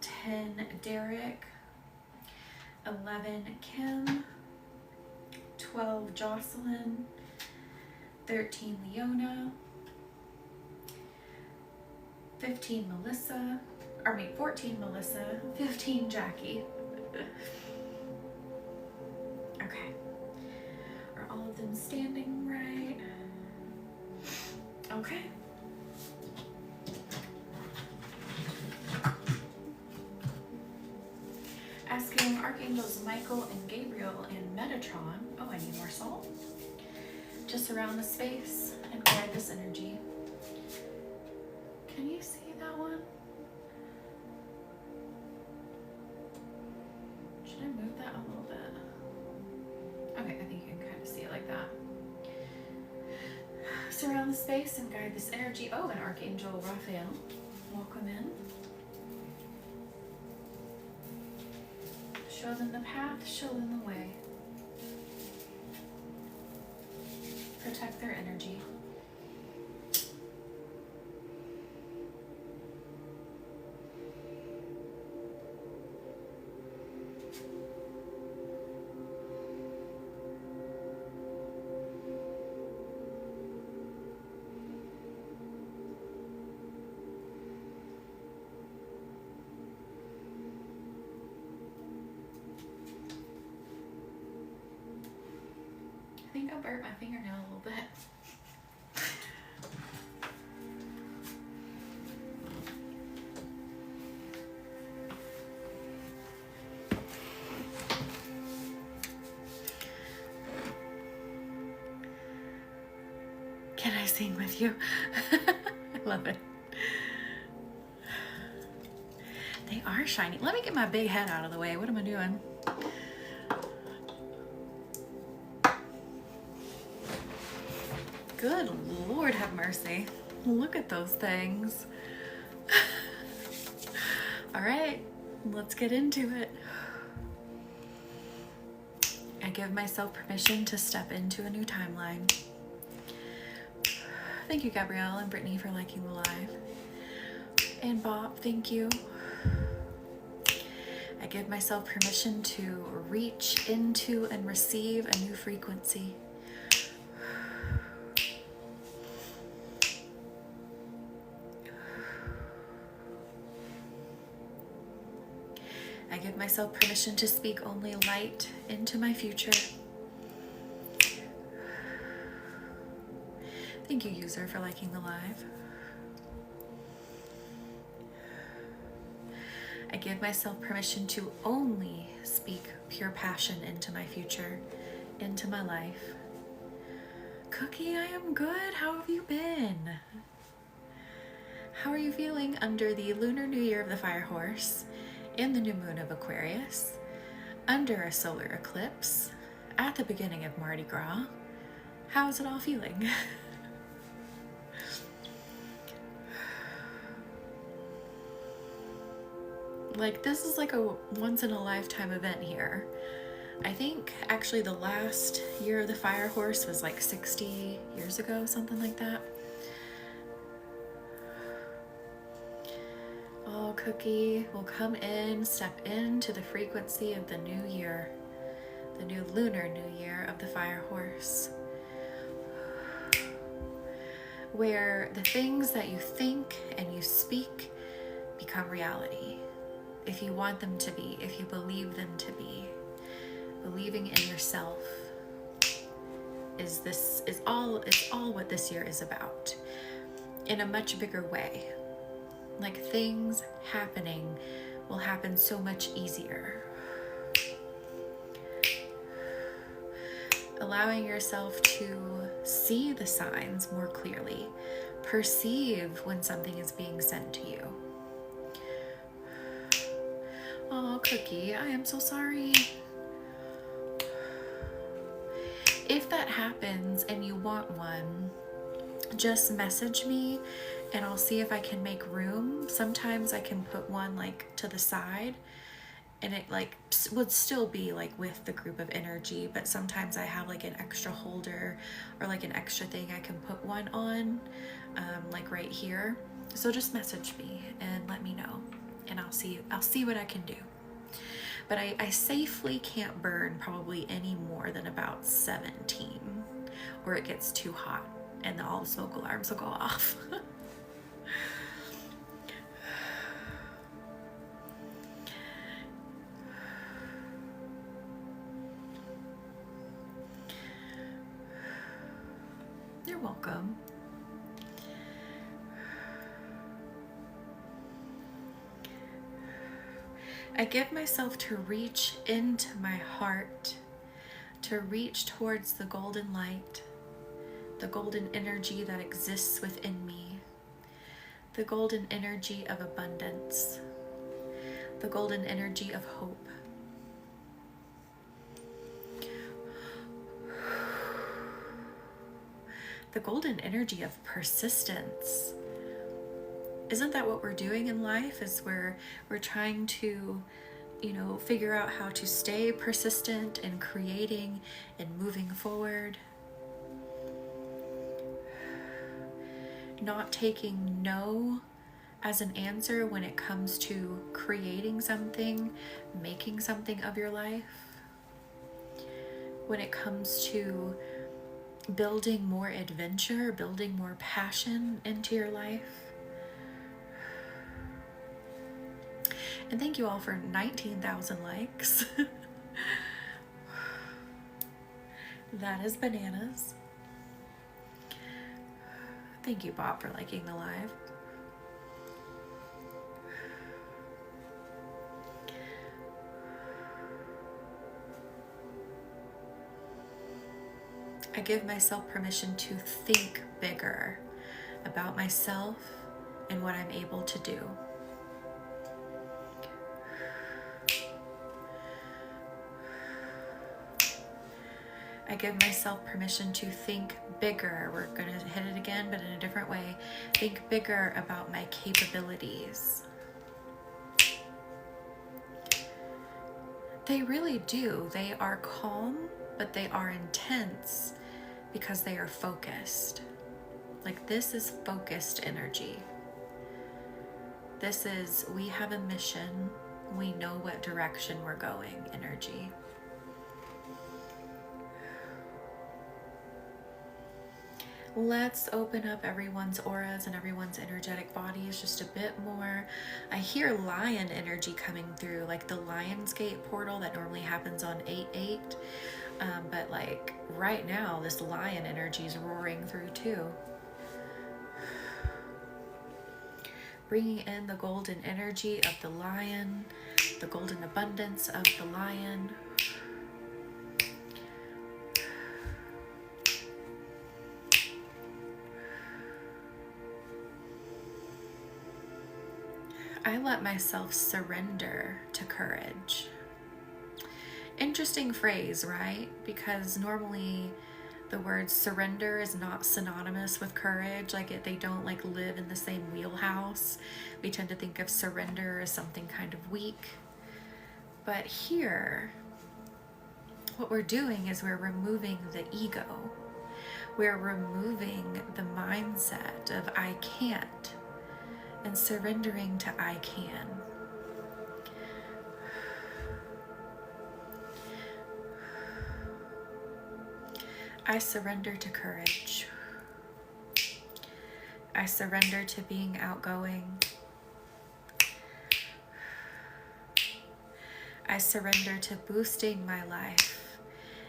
10, Derek, 11, Kim, 12, Jocelyn, 13, Leona, 15, Melissa, 14, Melissa, 15, Jackie. Okay. Are all of them standing right? Okay. Asking Archangels Michael and Gabriel and Metatron. Oh, I need more salt. Just around the space and guide this energy. Can you see that one? Should I move that a little bit? Okay, I think you can kind of see it like that. Surround the space and guide this energy. Oh, and Archangel Raphael. Welcome in. Show them the path, show them the way. Protect their energy. I think I burnt my fingernail a little bit. Can I sing with you? I love it. They are shiny. Let me get my big head out of the way. What am I doing? Good Lord, have mercy. Look at those things. All right, let's get into it. I give myself permission to step into a new timeline. Thank you, Gabrielle and Brittany, for liking the live. And Bob, thank you. I give myself permission to reach into and receive a new frequency. I give myself permission to speak only light into my future. Thank you, user, for liking the live. I give myself permission to only speak pure passion into my future, into my life. Cookie, I am good. How have you been? How are you feeling under the lunar new year of the fire horse, in the new moon of Aquarius, under a solar eclipse, at the beginning of Mardi Gras? How's it all feeling? Like, this is like a once in a lifetime event here. I think actually the last year of the fire horse was like 60 years ago, something like that. Oh, Cookie will come in, step into the frequency of the new year, the new lunar new year of the fire horse, where the things that you think and you speak become reality. If you want them to be, if you believe them to be. Believing in yourself is all what this year is about, in a much bigger way. Like, things happening will happen so much easier. Allowing yourself to see the signs more clearly, perceive when something is being sent to you. Oh, Cookie, I am so sorry. If that happens and you want one, just message me and I'll see if I can make room. Sometimes I can put one like to the side and it like would still be like with the group of energy, but sometimes I have like an extra holder or like an extra thing I can put one on, like right here. So just message me and let me know and I'll see what I can do. But I safely can't burn probably any more than about 17, or it gets too hot and all the smoke alarms will go off. You're welcome. I give myself to reach into my heart, to reach towards the golden light, the golden energy that exists within me, the golden energy of abundance, the golden energy of hope. The golden energy of persistence. Isn't that what we're doing in life? Is we're trying to, figure out how to stay persistent in creating and moving forward. Not taking no as an answer when it comes to creating something, making something of your life. When it comes to building more adventure, building more passion into your life. And thank you all for 19,000 likes. That is bananas. Thank you, Bob, for liking the live. I give myself permission to think bigger about myself and what I'm able to do. I give myself permission to think bigger. We're going to hit it again, but in a different way. Think bigger about my capabilities. They really do. They are calm, but they are intense because they are focused. Like, this is focused energy. This is, we have a mission. We know what direction we're going energy. Let's open up everyone's auras and everyone's energetic bodies just a bit more. I hear lion energy coming through, like the Lionsgate portal that normally happens on 8/8. But like right now, this lion energy is roaring through too. bringing in the golden energy of the lion, the golden abundance of the lion. I let myself surrender to courage. Interesting phrase, right? Because normally the word surrender is not synonymous with courage. They don't live in the same wheelhouse. We tend to think of surrender as something kind of weak. But here, what we're doing is we're removing the ego. We're removing the mindset of I can't and surrendering to I can. I surrender to courage. I surrender to being outgoing. I surrender to boosting my life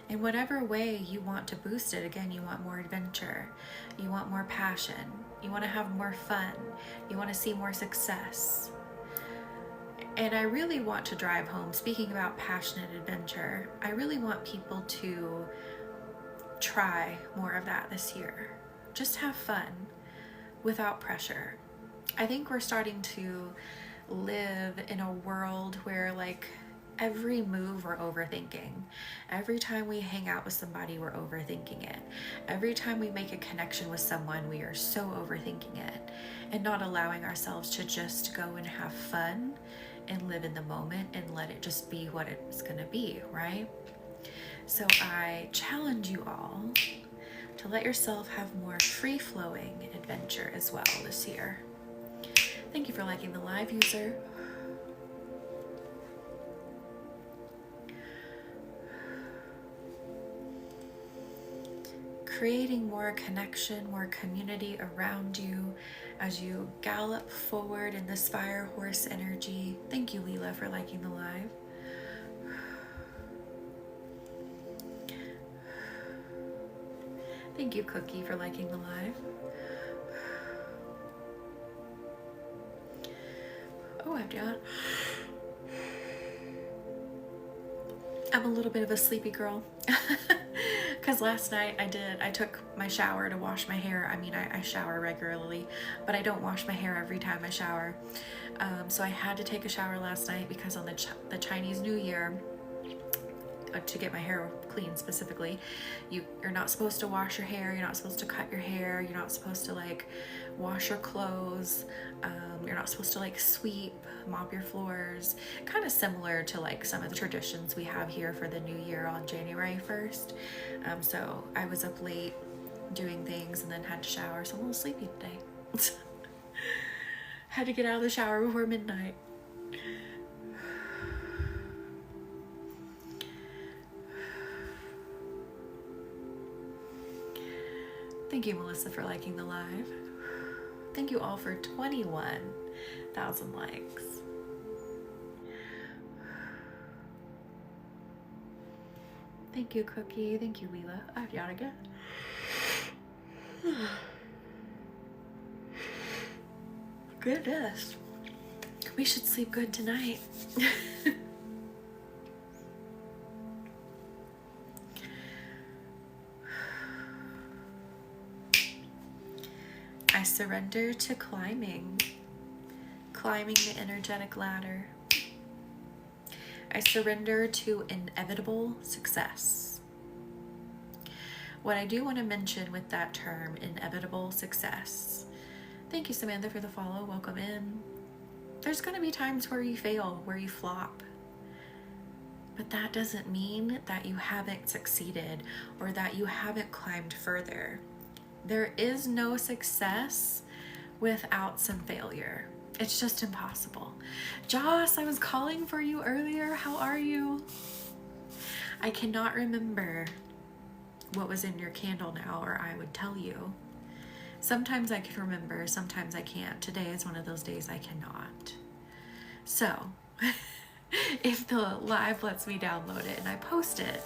in whatever way you want to boost it. Again, you want more adventure. You want more passion. You want to have more fun. You want to see more success. And I really want to drive home, speaking about passionate adventure, I really want people to try more of that this year. Just have fun without pressure. I think we're starting to live in a world where every move we're overthinking. Every time we hang out with somebody, we're overthinking it. Every time we make a connection with someone, we are so overthinking it and not allowing ourselves to just go and have fun and live in the moment and let it just be what it's gonna be, right? So I challenge you all to let yourself have more free-flowing adventure as well this year. Thank you for liking the live, user. Creating more connection, more community around you as you gallop forward in this fire horse energy. Thank you, Leela, for liking the live. Thank you, Cookie, for liking the live. Oh, I'm a little bit of a sleepy girl. Because last night I took my shower to wash my hair. I shower regularly, but I don't wash my hair every time I shower. So I had to take a shower last night because on the Chinese New Year, to get my hair clean specifically, you're not supposed to wash your hair, you're not supposed to cut your hair, you're not supposed to wash your clothes, you're not supposed to sweep, mop your floors, kind of similar to some of the traditions we have here for the new year on January 1st. So I was up late doing things and then had to shower, so I'm a little sleepy today. Had to get out of the shower before midnight. Thank you, Melissa, for liking the live. Thank you all for 21,000 likes. Thank you, Cookie. Thank you, Leela. I've yawned again. Goodness. We should sleep good tonight. I surrender to climbing the energetic ladder. I surrender to inevitable success. What I do want to mention with that term, inevitable success, thank you, Samantha, for the follow. Welcome in. There's going to be times where you fail, where you flop. But that doesn't mean that you haven't succeeded or that you haven't climbed further. There is no success without some failure. It's just impossible. Joss, I was calling for you earlier. How are you? I cannot remember what was in your candle now, or I would tell you. Sometimes I can remember, sometimes I can't. Today is one of those days I cannot. So, if the live lets me download it and I post it,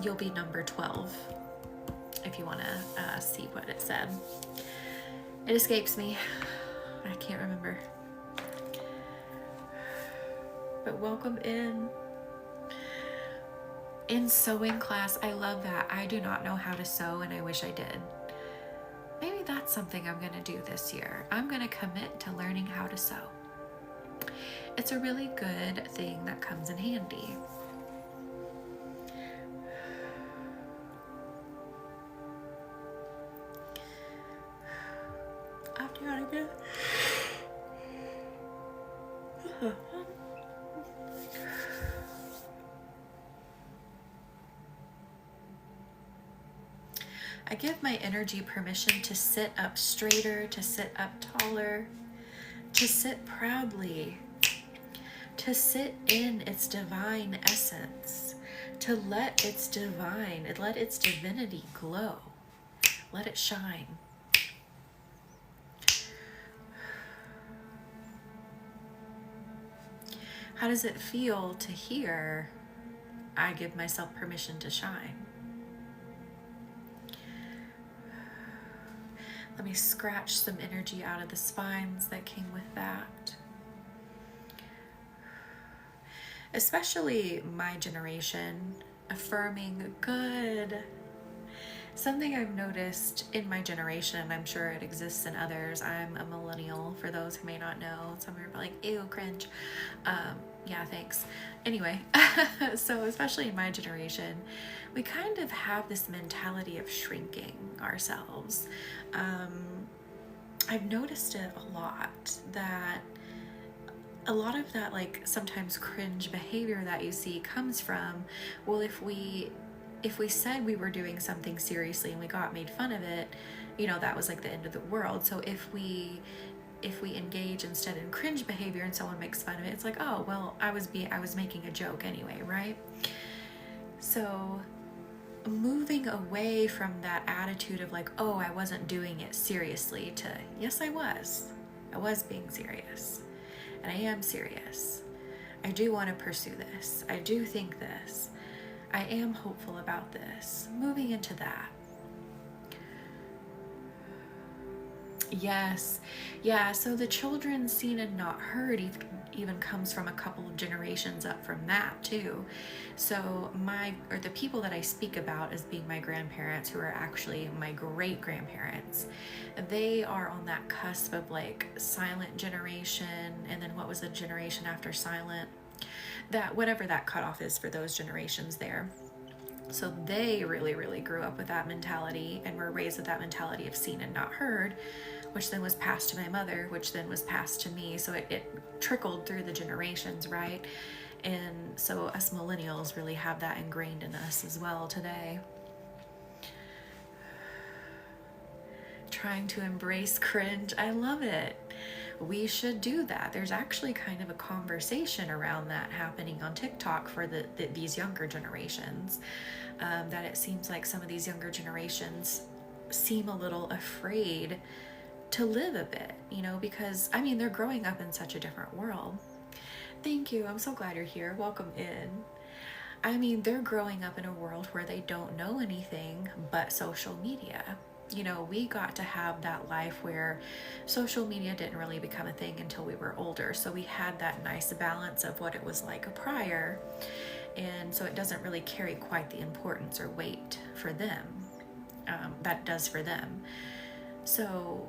you'll be number 12 if you want to see what it said. It escapes me. I can't remember. But welcome in. In sewing class, I love that. I do not know how to sew and I wish I did. Maybe that's something I'm gonna do this year. I'm gonna commit to learning how to sew. It's a really good thing that comes in handy. After I get I give my energy permission to sit up straighter, to sit up taller, to sit proudly, to sit in its divine essence, to let its divinity glow, let it shine. How does it feel to hear, I give myself permission to shine? Let me scratch some energy out of the spines that came with that. Especially my generation, affirming good. Something I've noticed in my generation, and I'm sure it exists in others. I'm a millennial, for those who may not know. Some are like, ew, cringe. Yeah, thanks. Anyway, so especially in my generation, we kind of have this mentality of shrinking ourselves. I've noticed it a lot of that like sometimes cringe behavior that you see comes from, well, if we said we were doing something seriously and we got made fun of it, you know, that was like the end of the world. So if we engage instead in cringe behavior and someone makes fun of it, it's like, oh, well, I was making a joke anyway, right? So moving away from that attitude of like, oh, I wasn't doing it seriously, to yes, I was being serious, and I am serious. I do want to pursue this. I do think this. I am hopeful about this. Moving into that. Yes. Yeah, so the children seen and not heard even comes from a couple of generations up from that too. So the people that I speak about as being my grandparents, who are actually my great grandparents, they are on that cusp of like silent generation, and then what was the generation after silent? That whatever that cutoff is for those generations there. So they really, really grew up with that mentality and were raised with that mentality of seen and not heard, which then was passed to my mother, which then was passed to me. So it trickled through the generations, right? And so us millennials really have that ingrained in us as well today. Trying to embrace cringe. I love it. We should do that. There's actually kind of a conversation around that happening on TikTok for these younger generations, that it seems like some of these younger generations seem a little afraid to live a bit, you know, because I mean, they're growing up in such a different world. Thank you. I'm so glad you're here. Welcome in. I mean, they're growing up in a world where they don't know anything but social media. You know, we got to have that life where social media didn't really become a thing until we were older. So we had that nice balance of what it was like prior. And so it doesn't really carry quite the importance or weight for them that it does for them. So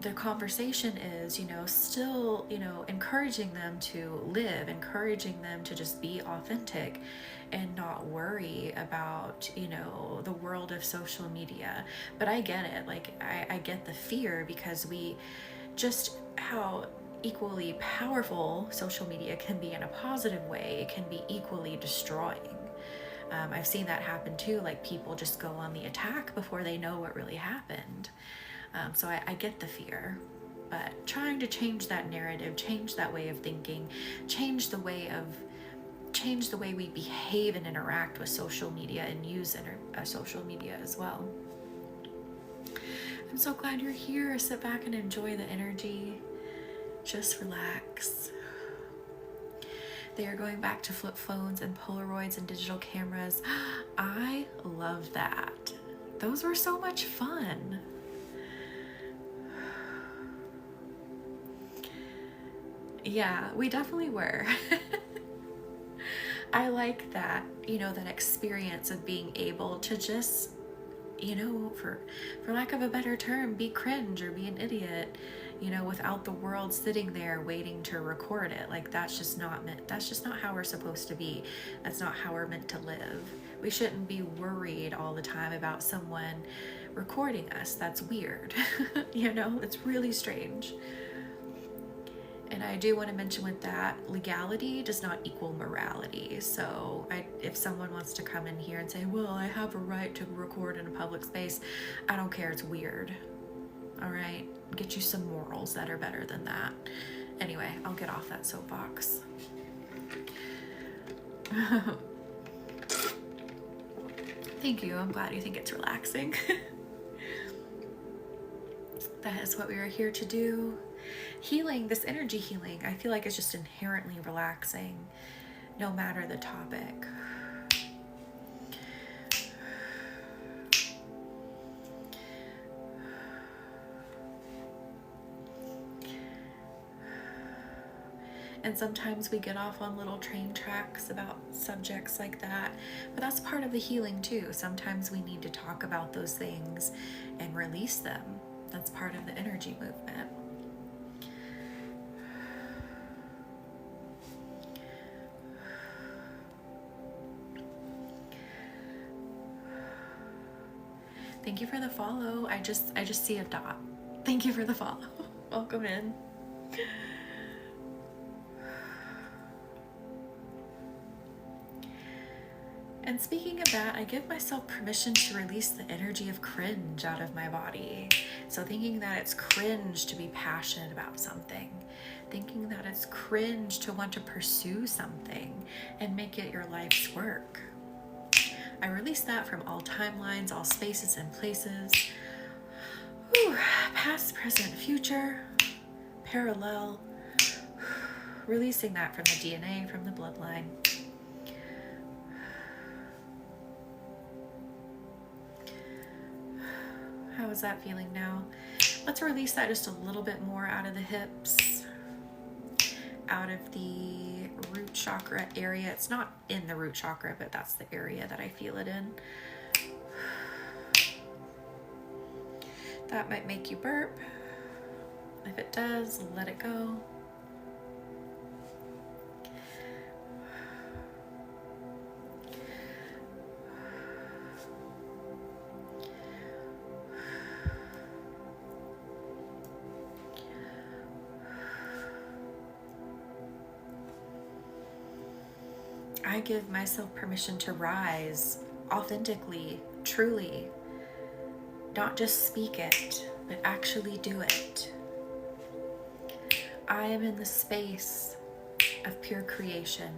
the conversation is, you know, still, you know, encouraging them to live, encouraging them to just be authentic and not worry about, you know, the world of social media. But I get it. Like, I get the fear, because we just how equally powerful social media can be in a positive way, it can be equally destroying. I've seen that happen too. Like, people just go on the attack before they know what really happened. So I get the fear, but trying to change that narrative, change that way of thinking, change the way we behave and interact with social media and use social media as well. I'm so glad you're here. Sit back and enjoy the energy. Just relax. They are going back to flip phones and Polaroids and digital cameras. I love that. Those were so much fun. Yeah, we definitely were. I like that, that experience of being able to just, for lack of a better term, be cringe or be an idiot, without the world sitting there waiting to record it. Like, that's just not how we're supposed to be. That's not how we're meant to live. We shouldn't be worried all the time about someone recording us. That's weird. It's really strange. And I do want to mention with that, legality does not equal morality. So if someone wants to come in here and say, well, I have a right to record in a public space, I don't care. It's weird. All right? Get you some morals that are better than that. Anyway, I'll get off that soapbox. Thank you. I'm glad you think it's relaxing. That is what we are here to do. Healing, this energy healing, I feel like it's just inherently relaxing, no matter the topic. And sometimes we get off on little train tracks about subjects like that, but that's part of the healing too. Sometimes we need to talk about those things and release them. That's part of the energy movement. Thank you for the follow. I just see a dot. Thank you for the follow. Welcome in. And speaking of that, I give myself permission to release the energy of cringe out of my body. So thinking that it's cringe to be passionate about something, thinking that it's cringe to want to pursue something and make it your life's work. I release that from all timelines, all spaces and places. Whew, past, present, future, parallel. Releasing that from the DNA, from the bloodline. How is that feeling now? Let's release that just a little bit more out of the hips, out of the root chakra area. It's not in the root chakra, but that's the area that I feel it in. That might make you burp. If it does, let it go. I give myself permission to rise authentically, truly, not just speak it, but actually do it. I am in the space of pure creation.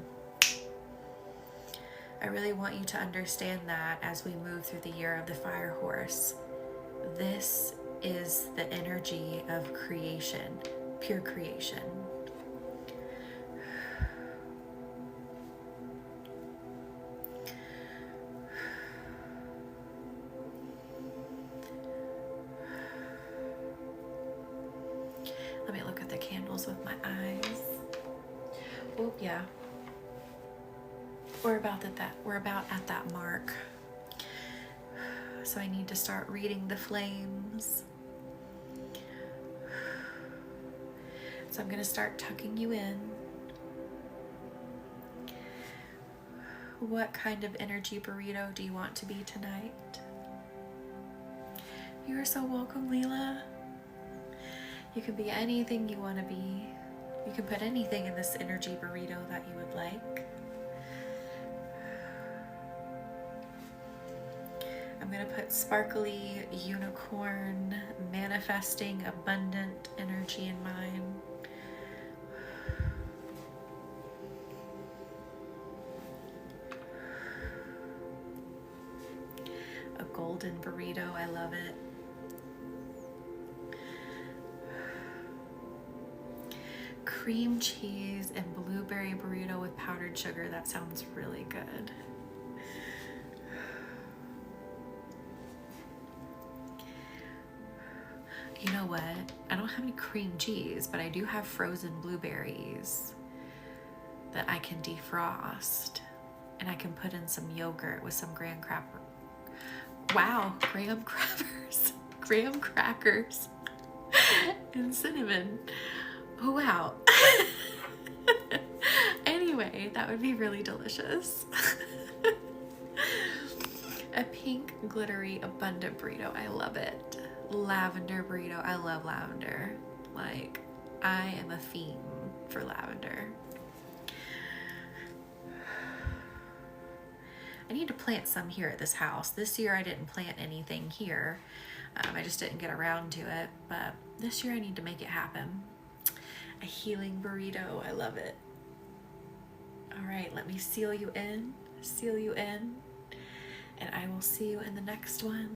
I really want you to understand that as we move through the year of the fire horse. This is the energy of creation, pure creation. Let me look at the candles with my eyes. Oh yeah. We're about at that mark. So I need to start reading the flames. So I'm going to start tucking you in. What kind of energy burrito do you want to be tonight? You are so welcome, Leela. You can be anything you want to be. You can put anything in this energy burrito that you would like. I'm going to put sparkly unicorn, manifesting abundant energy in mine. A golden burrito, I love it. Cream cheese and blueberry burrito with powdered sugar. That sounds really good. You know what? I don't have any cream cheese, but I do have frozen blueberries that I can defrost, and I can put in some yogurt with some graham crackers. Wow, graham crackers, graham crackers, and cinnamon. Oh wow. Anyway, that would be really delicious. A pink, glittery, abundant burrito. I love it. Lavender burrito. I love lavender. Like, I am a fiend for lavender. I need to plant some here at this house. This year I didn't plant anything here. I just didn't get around to it. But this year I need to make it happen. A healing burrito. I love it. All right, let me seal you in. Seal you in. And I will see you in the next one.